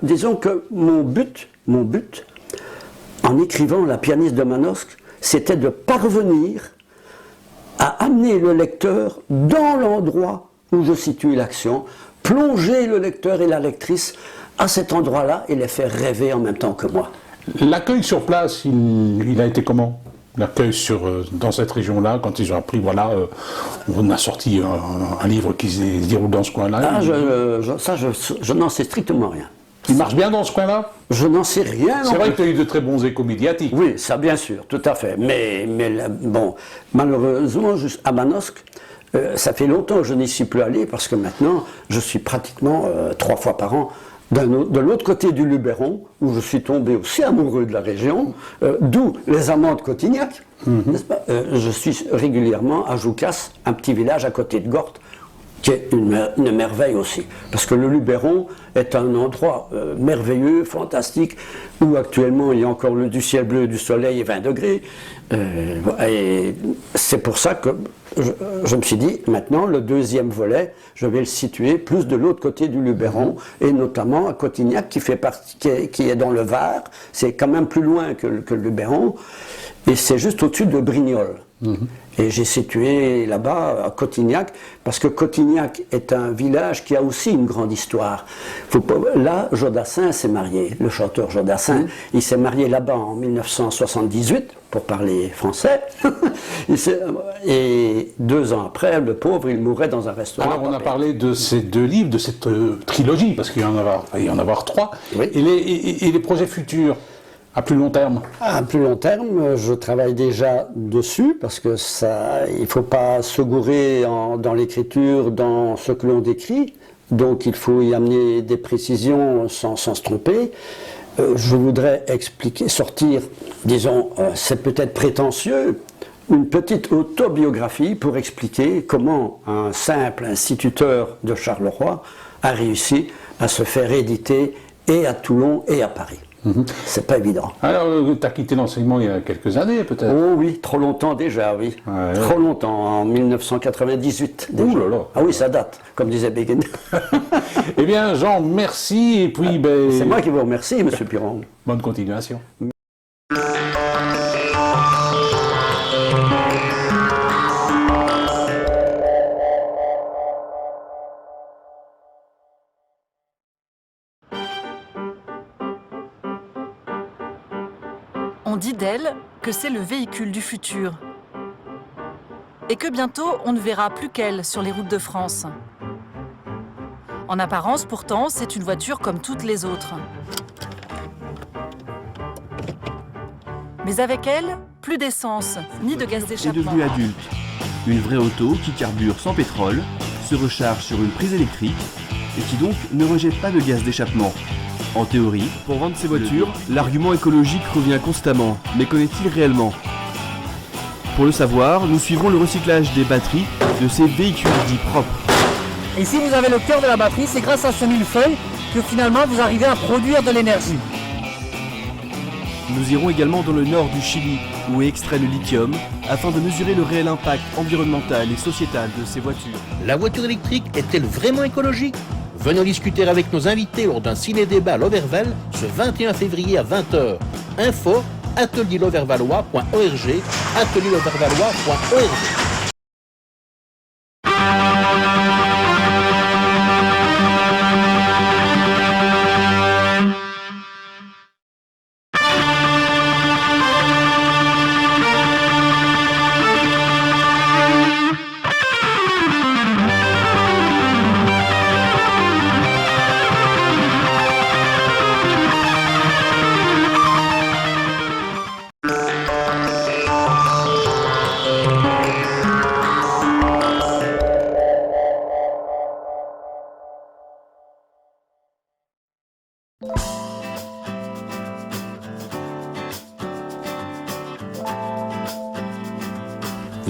Disons que mon but, en écrivant La pianiste de Manosque, c'était de parvenir à amener le lecteur dans l'endroit où je situe l'action, plonger le lecteur et la lectrice à cet endroit-là et les faire rêver en même temps que moi. L'accueil sur place, il a été comment? L'accueil dans cette région-là, quand ils ont appris, voilà, on a sorti un livre qui se déroule dans ce coin-là. Je n'en sais strictement rien. Il marche bien dans ce coin-là? Je n'en sais rien. C'est vrai que tu as eu de très bons échos médiatiques. Oui, ça bien sûr, tout à fait. Mais bon, malheureusement, à Manosque, ça fait longtemps que je n'y suis plus allé parce que maintenant, je suis pratiquement 3 fois par an de l'autre côté du Luberon, où je suis tombé aussi amoureux de la région, d'où les amants de Cotignac. N'est-ce pas? Je suis régulièrement à Joucas, un petit village à côté de Gorte, qui est une merveille aussi. Parce que le Luberon est un endroit merveilleux, fantastique, où actuellement il y a encore du ciel bleu, du soleil et 20 degrés. Et c'est pour ça que je me suis dit, maintenant, le deuxième volet, je vais le situer plus de l'autre côté du Luberon, et notamment à Cotignac, qui est dans le Var. C'est quand même plus loin que le Luberon, et c'est juste au-dessus de Brignoles. Et j'ai situé là-bas, à Cotignac, parce que Cotignac est un village qui a aussi une grande histoire. Là, Jodassin s'est marié, le chanteur Jodassin, il s'est marié là-bas en 1978, pour parler français, et 2 ans après, le pauvre, il mourait dans un restaurant. Alors, on a parlé de ces 2 livres, de cette trilogie, parce qu'il y en a 3, oui. Et les projets futurs? À plus long terme? À plus long terme, je travaille déjà dessus parce que il ne faut pas se gourer dans l'écriture, dans ce que l'on décrit. Donc il faut y amener des précisions sans se tromper. Je voudrais sortir, disons, c'est peut-être prétentieux, une petite autobiographie pour expliquer comment un simple instituteur de Charleroi a réussi à se faire éditer et à Toulon et à Paris. C'est pas évident. Alors, tu as quitté l'enseignement il y a quelques années, peut-être? Oh oui, trop longtemps déjà, oui. Ouais. Trop longtemps, en 1998 déjà. Ouh là là. Ah oui, ça date, comme disait Béguin. Eh bien, Jean, merci, et puis... C'est moi qui vous remercie, monsieur Piron. Bonne continuation. On dit d'elle que c'est le véhicule du futur et que bientôt on ne verra plus qu'elle sur les routes de France. En apparence, pourtant, c'est une voiture comme toutes les autres. Mais avec elle, plus d'essence, ni de gaz d'échappement. Est devenue adulte. Une vraie auto qui carbure sans pétrole, se recharge sur une prise électrique et qui donc ne rejette pas de gaz d'échappement. En théorie, pour vendre ces voitures, l'argument écologique revient constamment, mais qu'en est-il réellement? Pour le savoir, nous suivrons le recyclage des batteries de ces véhicules dits propres. Et si vous avez le cœur de la batterie, c'est grâce à ce millefeuille que finalement vous arrivez à produire de l'énergie. Nous irons également dans le nord du Chili, où est extrait le lithium, afin de mesurer le réel impact environnemental et sociétal de ces voitures. La voiture électrique est-elle vraiment écologique? Venons discuter avec nos invités lors d'un ciné-débat à Loverval ce 21 février à 20h. Info atelierlovervalois.org, atelierlovervalois.org.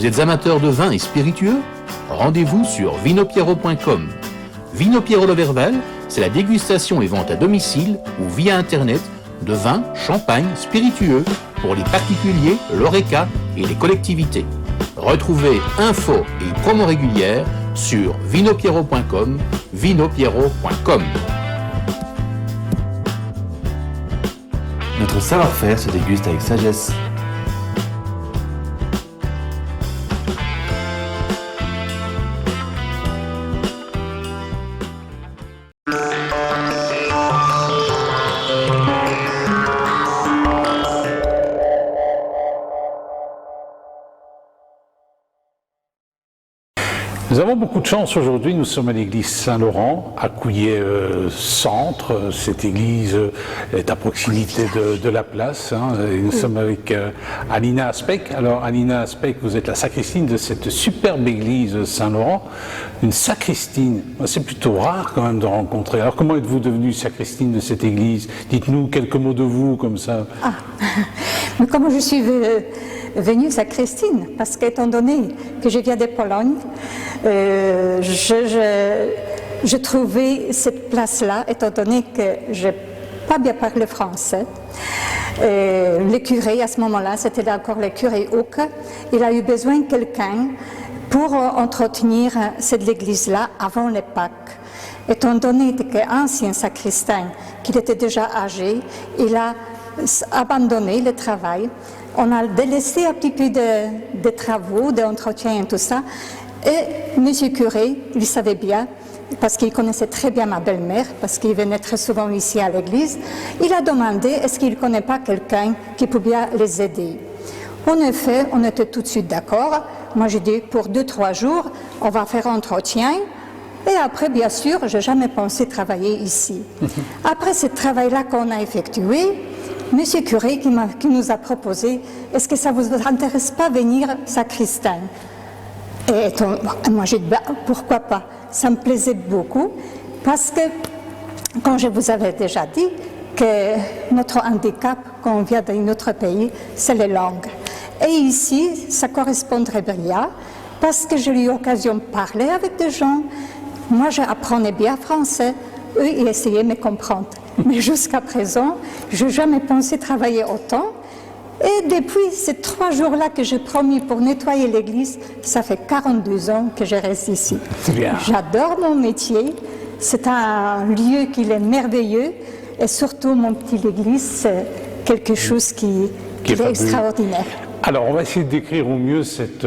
Vous êtes amateur de vin et spiritueux? Rendez-vous sur vinopiero.com. Vino Piero de Verval, c'est la dégustation et vente à domicile ou via Internet de vins, champagne, spiritueux pour les particuliers, l'ORECA et les collectivités. Retrouvez infos et promos régulières sur vinopiero.com, vinopiero.com. Notre savoir-faire se déguste avec sagesse. Nous avons beaucoup de chance aujourd'hui, nous sommes à l'église Saint-Laurent, à Couillet-Centre. Cette église est à proximité de la place. Et nous sommes avec Alina Aspect. Alors Alina Aspect, vous êtes la sacristine de cette superbe église Saint-Laurent. Une sacristine, c'est plutôt rare quand même de rencontrer. Alors comment êtes-vous devenue sacristine de cette église? Dites-nous quelques mots de vous comme ça. Mais comment je suis venue sacristine? Parce qu'étant donné que je viens de Pologne, je trouvais cette place-là, étant donné que je n'ai pas bien parlé français. Le curé, à ce moment-là, c'était encore le curé Houck, il a eu besoin de quelqu'un pour entretenir cette église-là avant les Pâques. Étant donné qu'un ancien sacristain, qu'il était déjà âgé, il a abandonné le travail. On a délaissé un petit peu de travaux, d'entretien et tout ça. Et M. Curé, il savait bien, parce qu'il connaissait très bien ma belle-mère, parce qu'il venait très souvent ici à l'église, il a demandé est-ce qu'il ne connaît pas quelqu'un qui pouvait les aider. En effet, on était tout de suite d'accord. Moi, j'ai dit pour 2-3 jours, on va faire entretien. Et après, bien sûr, je n'ai jamais pensé travailler ici. Après ce travail-là qu'on a effectué, Monsieur Curé qui nous a proposé, est-ce que ça ne vous intéresse pas venir sacristain? Et moi j'ai dit, pourquoi pas? Ça me plaisait beaucoup, parce que, comme je vous avais déjà dit, que notre handicap, quand on vient d'un autre pays, c'est les langues. Et ici, ça correspondrait bien, parce que j'ai eu l'occasion de parler avec des gens. Moi, j'apprenais bien français, eux, ils essayaient de me comprendre. Mais jusqu'à présent, je n'ai jamais pensé travailler autant. Et depuis ces 3 jours-là que j'ai promis pour nettoyer l'église, ça fait 42 ans que je reste ici. J'adore mon métier, c'est un lieu qui est merveilleux, et surtout mon petit église, c'est quelque chose qui est extraordinaire. Alors, on va essayer de décrire au mieux cette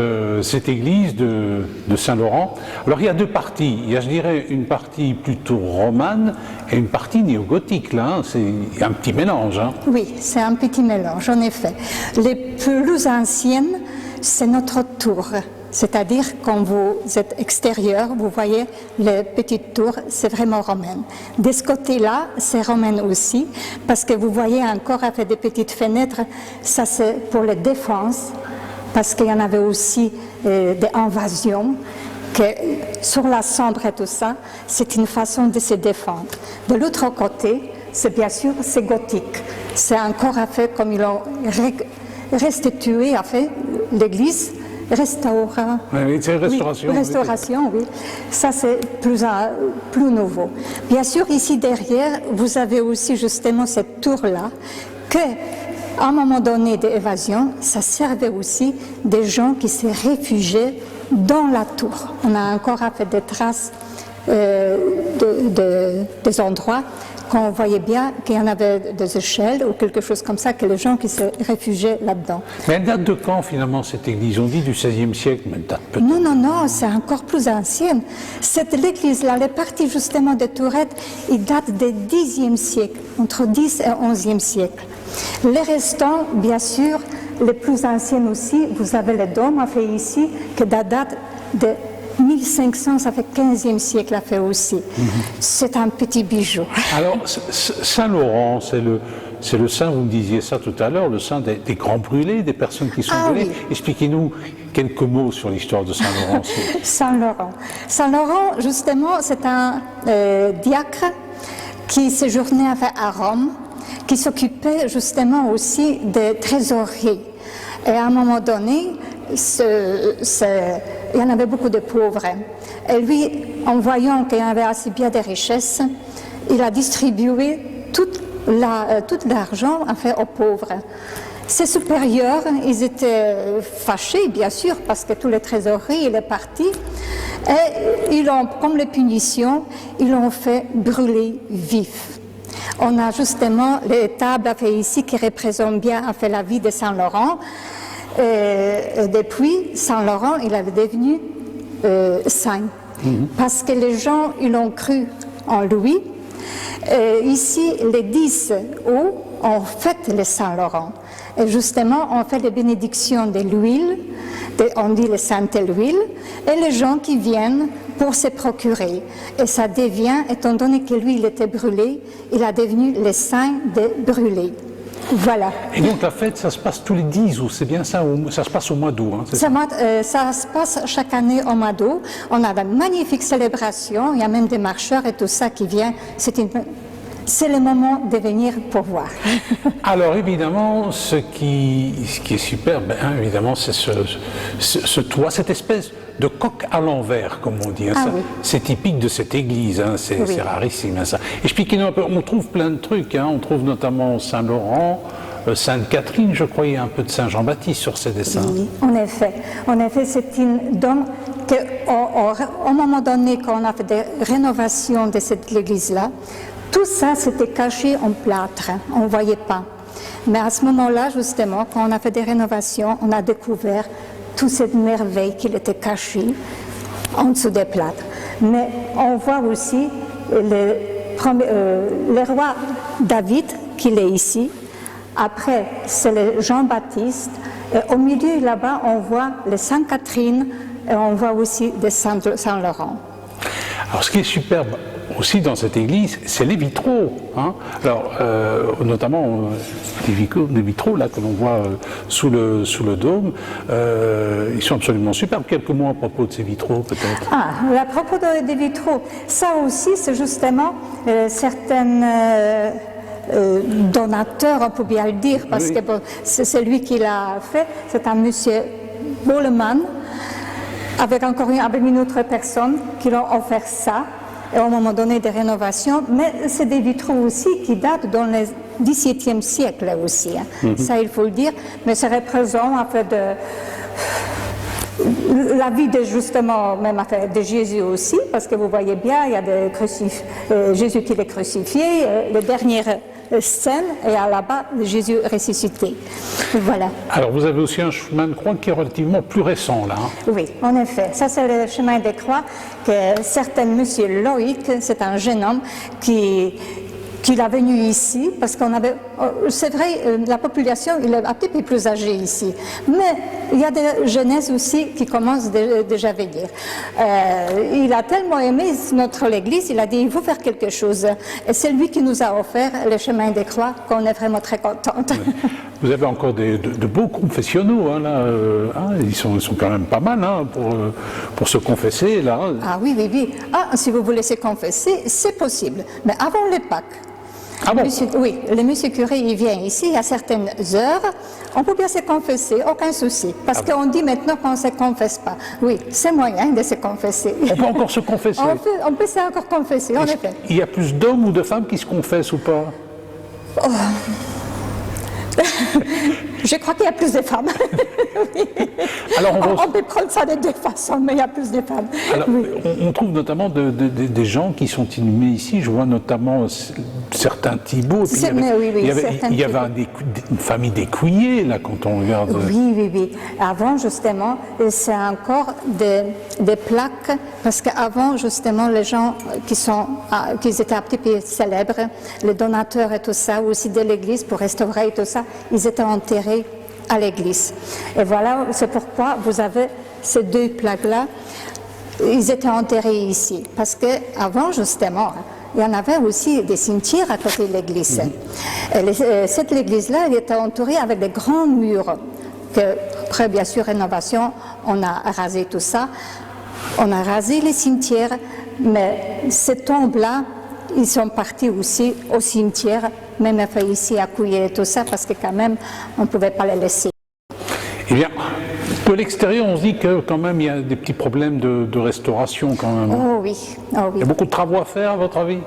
église de Saint-Laurent. Alors, il y a 2 parties. Il y a, je dirais, une partie plutôt romane et une partie néo-gothique, là. C'est un petit mélange, hein. Oui, c'est un petit mélange, en effet. Les plus anciennes, c'est notre tour. C'est-à-dire, quand vous êtes extérieur, vous voyez les petites tours, c'est vraiment romaine. De ce côté-là, c'est romaine aussi, parce que vous voyez encore avec des petites fenêtres, ça c'est pour la défense, parce qu'il y en avait aussi des invasions, que sur la Sambre et tout ça, c'est une façon de se défendre. De l'autre côté, c'est bien sûr, c'est gothique. C'est encore fait comme ils ont restitué, l'église. Restaurant. Oui, c'est restauration. Oui, restauration, oui. Ça, c'est plus nouveau. Bien sûr, ici derrière, vous avez aussi justement cette tour-là, que, à un moment donné d'évasion, ça servait aussi des gens qui se réfugiaient dans la tour. On a encore fait des traces des endroits qu'on voyait bien qu'il y en avait des échelles ou quelque chose comme ça, que les gens qui se réfugiaient là-dedans. Mais elle date de quand finalement cette église? On dit du XVIe siècle, mais elle date peut-être. Non, c'est encore plus ancienne. L'église-là, les parties justement de Tourette, ils datent du Xe siècle, entre 10 et 11e siècle. Les restants, bien sûr, les plus anciennes aussi, vous avez le dôme à fait ici, qui date de 1500, ça fait 15e siècle à fait aussi. C'est un petit bijou. Alors, Saint-Laurent, c'est le saint, vous me disiez ça tout à l'heure, le saint des grands brûlés, des personnes qui sont brûlées. Oui. Expliquez-nous quelques mots sur l'histoire de Saint-Laurent. Saint-Laurent. Saint-Laurent, justement, c'est un diacre qui séjournait à Rome, qui s'occupait justement aussi des trésoreries. Et à un moment donné, il y en avait beaucoup de pauvres. Et lui, en voyant qu'il y avait assez bien des richesses, il a distribué tout l'argent aux pauvres. Ses supérieurs, ils étaient fâchés, bien sûr, parce que tous les trésoriers, il est parti. Et ils ont, comme les punitions, ils l'ont fait brûler vif. On a justement les tables ici qui représentent bien la vie de Saint-Laurent. Et depuis, Saint-Laurent, il est devenu saint. Parce que les gens, ils ont cru en lui. Ici, les 10 août, on fête le Saint-Laurent. Et justement, on fait les bénédictions de l'huile, on dit le sainte huile, et les gens qui viennent pour se procurer. Et ça devient, étant donné que lui, il était brûlé, il a devenu le saint de brûlé. Voilà. Et donc la fête, ça se passe tous les 10 août, c'est bien ça? Ça se passe au mois d'août, hein, ça se passe chaque année au mois d'août. On a de magnifiques célébrations, il y a même des marcheurs et tout ça qui vient. C'est le moment de venir pour voir. Alors évidemment, ce qui est super, évidemment, c'est ce toit, cette espèce de coque à l'envers, comme on dit. Hein, oui. C'est typique de cette église, hein, c'est rarissime. Hein, ça. Expliquez-nous un peu, on trouve plein de trucs, hein, on trouve notamment Saint-Laurent, Sainte-Catherine, je crois, il y a un peu de Saint-Jean-Baptiste sur ces dessins. Oui, en effet, c'est une dôme qu'au moment donné, quand on a fait des rénovations de cette église-là, tout ça, c'était caché en plâtre, on ne voyait pas. Mais à ce moment-là, justement, quand on a fait des rénovations, on a découvert toute cette merveille qui était cachée en dessous des plâtres. Mais on voit aussi le roi David, qui est ici. Après, c'est le Jean-Baptiste. Et au milieu, là-bas, on voit le Sainte-Catherine et on voit aussi des Saint-Laurent. Alors, ce qui est superbe aussi dans cette église, c'est les vitraux. Hein. Alors, notamment les vitraux là que l'on voit sous le dôme, ils sont absolument superbes. Quelques mots à propos de ces vitraux, peut-être. À propos des vitraux, ça aussi, c'est justement certains donateurs, on peut bien le dire, parce que c'est celui qui l'a fait, c'est un monsieur Bollemann, avec une autre personne qui l'ont offert ça. Et au moment donné des rénovations, mais c'est des vitraux aussi qui datent dans le XVIIe siècle aussi, hein. Ça il faut le dire, mais ça représente en fait la vie de justement même de Jésus aussi, parce que vous voyez bien, il y a des Jésus qui est crucifié, les dernières scènes, et là-bas Jésus ressuscité. Voilà. Alors vous avez aussi un chemin de croix qui est relativement plus récent là. Hein. Oui, en effet. Ça c'est le chemin de croix que certain monsieur Loïc, c'est un jeune homme qui est venu ici, parce qu'on avait, c'est vrai, la population il est un petit peu plus âgée ici, mais il y a des jeunesses aussi qui commencent déjà à venir. Il a tellement aimé notre église, il a dit il faut faire quelque chose, et c'est lui qui nous a offert le chemin des croix, qu'on est vraiment très contente. Oui. Vous avez encore de beaux confessionnaux, hein, là, ils sont quand même pas mal hein, pour se confesser là. Ah oui. Si vous voulez se confesser, c'est possible, mais avant les Pâques. Ah bon? Oui, le monsieur curé, il vient ici à certaines heures, on peut bien se confesser, aucun souci, parce qu'on dit maintenant qu'on ne se confesse pas. Oui, c'est moyen de se confesser. On peut encore se confesser? On peut se encore confesser, en effet. Il y a plus d'hommes ou de femmes qui se confessent ou pas? Je crois qu'il y a plus de femmes. Oui. Alors on peut prendre ça de deux façons, mais il y a plus de femmes. Alors, oui. On trouve notamment des gens qui sont inhumés ici. Je vois notamment certains Thibault. Il y avait une famille d'écuyers, là, quand on regarde. Oui. Avant, justement, c'est encore des plaques, parce qu'avant, justement, les gens qui étaient un petit peu célèbres, les donateurs et tout ça, aussi de l'église pour restaurer et tout ça, ils étaient enterrés à l'église. Et voilà, c'est pourquoi vous avez ces deux plaques-là, ils étaient enterrés ici. Parce qu'avant, justement, il y en avait aussi des cimetières à côté de l'église. Cette église-là, elle était entourée avec des grands murs. Après, bien sûr, rénovation, on a rasé tout ça. On a rasé les cimetières, mais ces tombes-là, ils sont partis aussi au cimetière, même ici à Couiller et tout ça, parce que quand même, on ne pouvait pas les laisser. Eh bien, De l'extérieur, on se dit que quand même il y a des petits problèmes de restauration quand même. Oh oui, oh oui. Il y a beaucoup de travaux à faire à votre avis?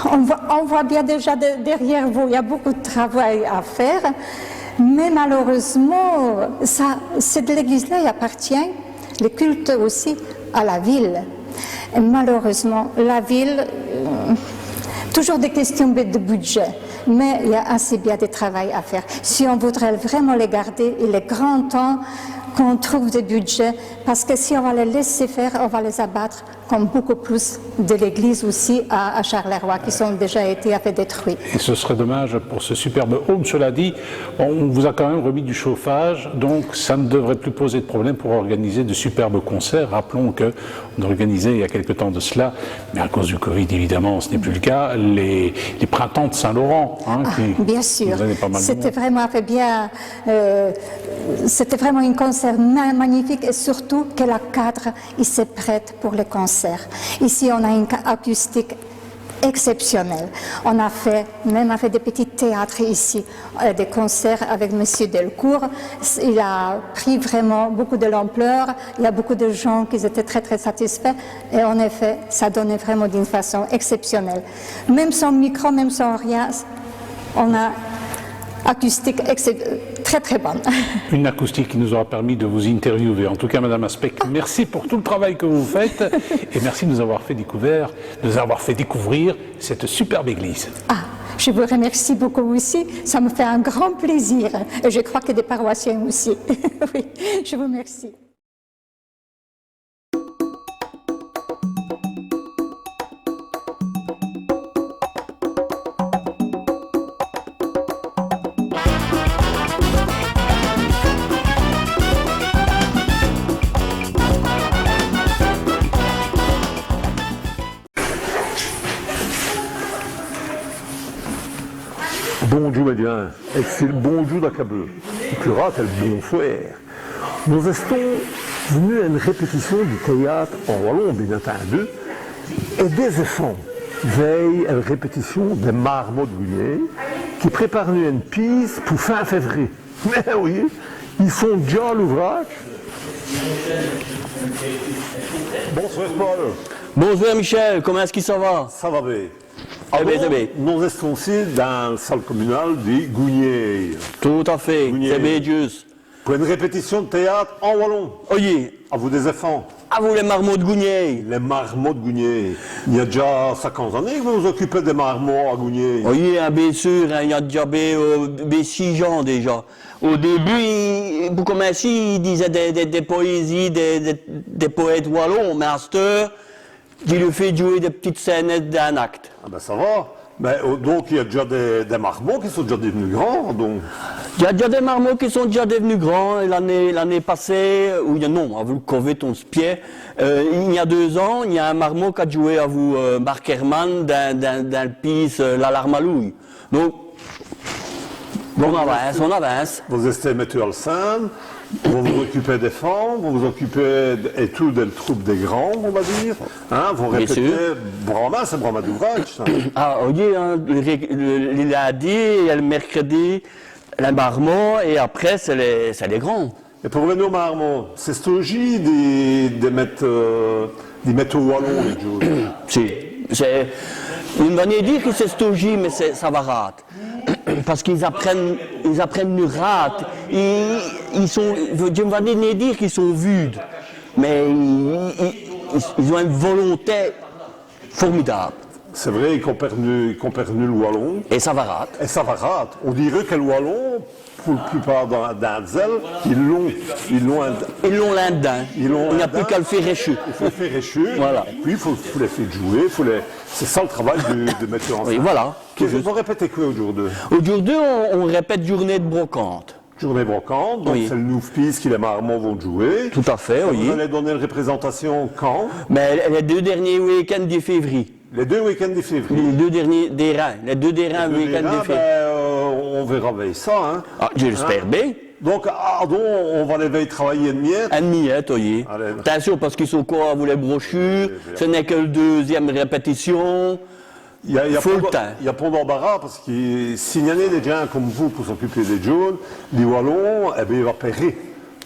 On voit bien déjà derrière vous, il y a beaucoup de travail à faire, mais malheureusement, cette église-là il appartient, le culte aussi, à la ville. Et malheureusement, la ville, toujours des questions de budget, mais il y a assez bien de travail à faire. Si on voudrait vraiment les garder, il est grand temps qu'on trouve des budgets, parce que si on va les laisser faire, on va les abattre, comme beaucoup plus de l'église aussi à Charleroi, qui sont déjà été détruits. Et ce serait dommage pour ce superbe home. Cela dit, on vous a quand même remis du chauffage, donc ça ne devrait plus poser de problème pour organiser de superbes concerts. Rappelons qu'on organisait il y a quelque temps de cela, mais à cause du Covid évidemment ce n'est plus le cas, les printemps de Saint-Laurent. Bien sûr, c'était vraiment fait bien, c'était vraiment un concert magnifique et surtout que la cadre il se prête pour les concerts. Ici on a une acoustique exceptionnelle. On a même fait des petits théâtres ici, des concerts avec M. Delcourt. Il a pris vraiment beaucoup de l'ampleur. Il y a beaucoup de gens qui étaient très très satisfaits et en effet, ça donnait vraiment d'une façon exceptionnelle. Même sans micro, même sans rien, on a acoustique très très bonne. Une acoustique qui nous aura permis de vous interviewer. En tout cas, Madame Aspect, merci pour tout le travail que vous faites et merci de nous avoir fait découvrir cette superbe église. Je vous remercie beaucoup aussi, ça me fait un grand plaisir et je crois que des paroissiens aussi. Oui, je vous remercie. Bonjour médien, et c'est le bonjour d'Acabeux. Tu rat le bon frère. Nous estons venus à une répétition du théâtre en wallon, bien entendu, et des enfants veillent à la répétition des marmots de Gouillet qui préparent une pièce pour fin février. Mais oui, ils font déjà l'ouvrage. Bonsoir Paul. Bonjour Michel, comment est-ce qu'il ça va? Ça va bien. Nous sommes ici dans la salle communale de Gougnay. Tout à fait, c'est bien juste. Pour une répétition de théâtre en wallon. Oui. À vous des enfants. À vous les marmots de Gougnay. Les marmots de Gougnay. Il y a déjà 50 années que vous vous occupez des marmots à Gougnay. Oui, bien sûr, il y a déjà 6 ans déjà. Au début, pour commencer, il disait des poésies, des poètes wallons, mais à cette heure, il lui fait jouer des petites scènes d'un acte. Ah ben ça va. Mais, donc il y a déjà des marmots qui sont déjà devenus grands. Donc. Il y a déjà des marmots qui sont déjà devenus grands. L'année passée, ou non, à vous le Covid, on se pied. Il y a 2 ans, il y a un marmot qui a joué à vous Mark Herman dans le piece L'Alarme à Louis. Donc, on avance. Vous êtes metteur en scène. Vous vous occupez des femmes, vous vous occupez et tout de la troupe des grands, on va dire. Hein, vous répétez Brahma, c'est Brahma d'ouvrage. Ça. Ah oui, hein, le lundi, il y a le mercredi, le marmot, et après, c'est les grands. Et pour revenir au marmot, c'est stogie de mettre au wallon les jours. Si, il va dire que c'est stogie, mais ça va rater. Parce qu'ils apprennent le rat. Ils sont, je ne vais pas dire qu'ils sont vudes, mais ils ont une volonté formidable. C'est vrai qu'ils ont perdu le wallon. Et ça va rater. On dirait que le wallon, pour la plupart d'Anzel, ils l'ont là-dedans. Il n'y a plus qu'à le faire réchu. Il faut le faire réchu. Voilà. Et puis il faut les faire jouer. C'est ça le travail de metteur en scène. Oui, voilà. Vous répétez quoi aujourd'hui? Aujourd'hui, on répète journée de brocante. Journée brocante, donc c'est le nouveau piece que les marmots vont jouer. Tout à fait, oui. Vous allez donner une représentation quand? Mais les 2 derniers week-ends de février. Les 2 week-ends de février? Les 2 derniers des reins. Les 2 des reins week-ends de février. On verra veiller ça. Hein. Ah, j'espère bien. Donc, on va les veiller travailler une miette? Une miette, oui. Attention, parce qu'ils sont quoi, vous les brochures, ce n'est que la 2e répétition. Il y a pas d'embarras parce que s'il y en a des gens comme vous pour s'occuper des jaunes, les wallons, eh bien, il va périr.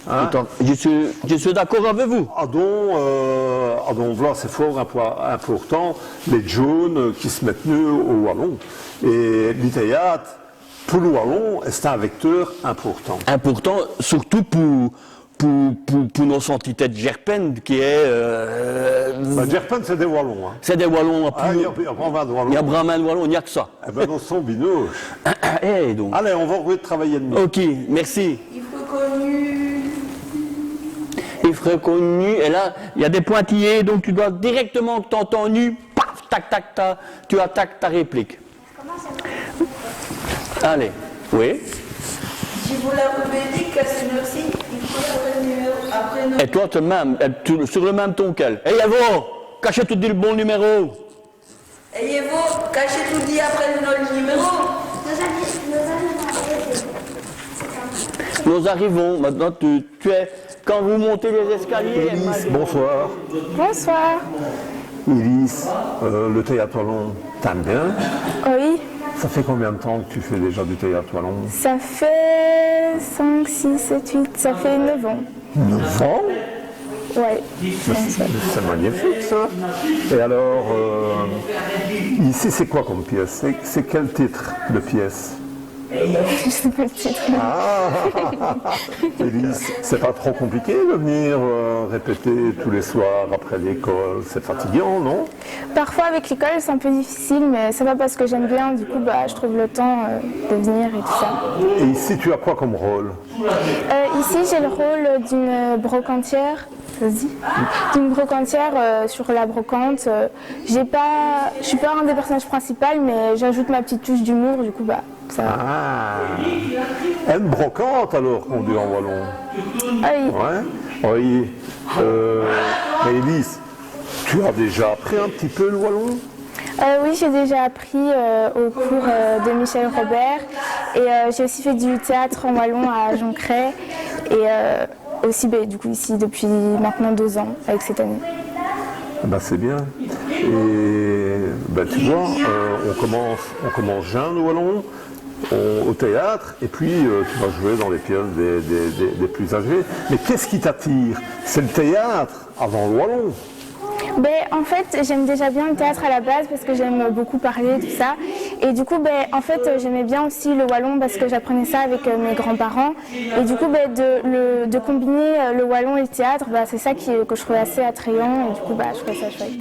Hein? Je suis d'accord avec vous. Donc voilà, c'est fort important, les jeunes qui se mettent mieux au wallon. Et le théâtre, pour le wallon, c'est un vecteur important. Important, surtout pour nos entités de Gerpen, qui est... Gerpen, c'est des wallons. Hein. C'est des wallons. Il y a Brahmin de wallon. Il y a Brahmin de wallon, il n'y a que ça. Eh ben, dans son binoche. Donc. Allez, on va revenir travailler de nuit. Ok, merci. Il faut connu. Il faut connu. Et là, il y a des pointillés, donc tu dois directement, que tu entends nu, paf, tac, tac, tac, tu attaques ta réplique. Allez, oui. Je vous l'avais dit que c'est merci. Il faut avoir le numéro après notre... Et toi, sur le même ton qu'elle. Ayez-vous, cachez tout dit le bon numéro. Ayez-vous, cachez tout dit après notre numéro. Nous arrivons. Maintenant, tu es... Quand vous montez les escaliers... Élise, bonsoir. Bonsoir. Élise, le théâtre wallon, t'aimes bien? Oui. Ça fait combien de temps que tu fais déjà du théâtre wallon? Ça fait 5, 6, 7, 8, ça fait 9 ans. 9 ans? Ouais. C'est magnifique ça. Et alors, ici c'est quoi comme pièce? C'est quel titre de pièce? Je sais pas le titre. Élise, c'est pas trop compliqué de venir répéter tous les soirs après l'école? C'est fatigant, non? Parfois avec l'école c'est un peu difficile, mais ça va parce que j'aime bien, du coup je trouve le temps de venir et tout ça. Et ici tu as quoi comme rôle? Ici j'ai le rôle d'une brocantière. D'une brocantière sur la brocante. Je suis pas un des personnages principaux, mais j'ajoute ma petite touche d'humour, du coup ça. Une brocante alors qu'on dit en wallon. Ah oui. Ouais. Oui. Mais Élise, tu as déjà appris un petit peu le wallon? Oui, j'ai déjà appris au cours de Michel Robert et j'ai aussi fait du théâtre en wallon à Joncray et aussi du coup ici depuis maintenant 2 ans avec cette année. C'est bien. Et tu vois, on commence jeune au wallon, au théâtre, et puis tu vas jouer dans les pièces des plus âgés. Mais qu'est-ce qui t'attire? C'est le théâtre avant le wallon? En fait, j'aime déjà bien le théâtre à la base parce que j'aime beaucoup parler, tout ça. Et du coup, en fait, j'aimais bien aussi le wallon parce que j'apprenais ça avec mes grands-parents. Et du coup, de combiner le wallon et le théâtre, c'est ça que je trouvais assez attrayant. Et du coup, je trouvais ça chouette.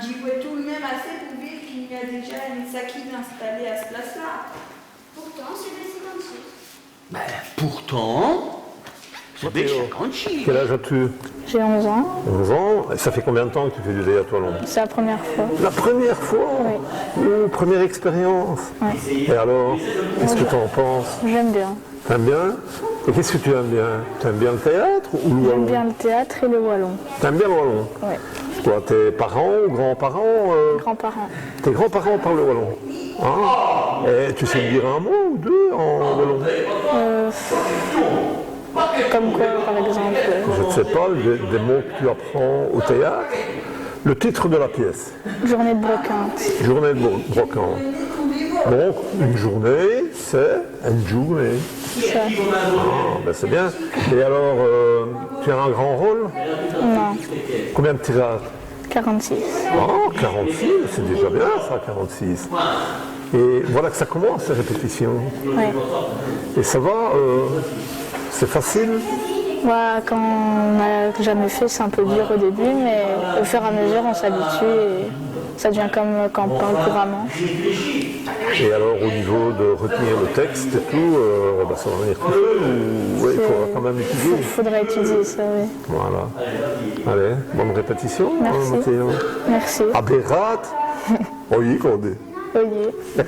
J'y vois tout de même assez pour dire qu'il y a déjà une sakine installée à ce place-là. Pourtant, c'est des 56. Pourtant, c'est des 56. Quel âge as-tu? J'ai 11 ans. 11 ans. Et ça fait combien de temps que tu fais du théâtre wallon? C'est la première fois. La première fois? Oui. Première expérience? Oui. Et alors, qu'est-ce que tu en penses? J'aime bien. T'aimes bien? Et qu'est-ce que tu aimes bien? Tu aimes bien le théâtre ou le wallon? J'aime bien le théâtre et le wallon. T'aimes bien le wallon? Oui. Toi, tes parents ou grands-parents? Grands-parents. Tes grands-parents parlent le wallon? Et tu sais me dire un mot ou deux en wallon? Comme quoi, par exemple? Je ne sais pas, des mots que tu apprends au théâtre. Le titre de la pièce? Journée de brocante. Journée de brocante. Donc, une journée, c'est une journée. Ça. C'est bien. Et alors, tu as un grand rôle? Non. Combien de tirages? 46. 46, c'est déjà bien ça, 46. Et voilà que ça commence, ces répétitions. Oui. Et ça va, c'est facile? Quand on n'a jamais fait, c'est un peu dur au début, mais au fur et à mesure, on s'habitue et ça devient comme quand on parle couramment. Et alors, au niveau de retenir le texte et tout, ça va venir tout seul ou il faudra quand même étudier? Il faudrait étudier ça, oui. Voilà. Allez, bonne répétition. Merci. Mathéo. Merci. Aberrat. Oui, qu'on dit. Oui.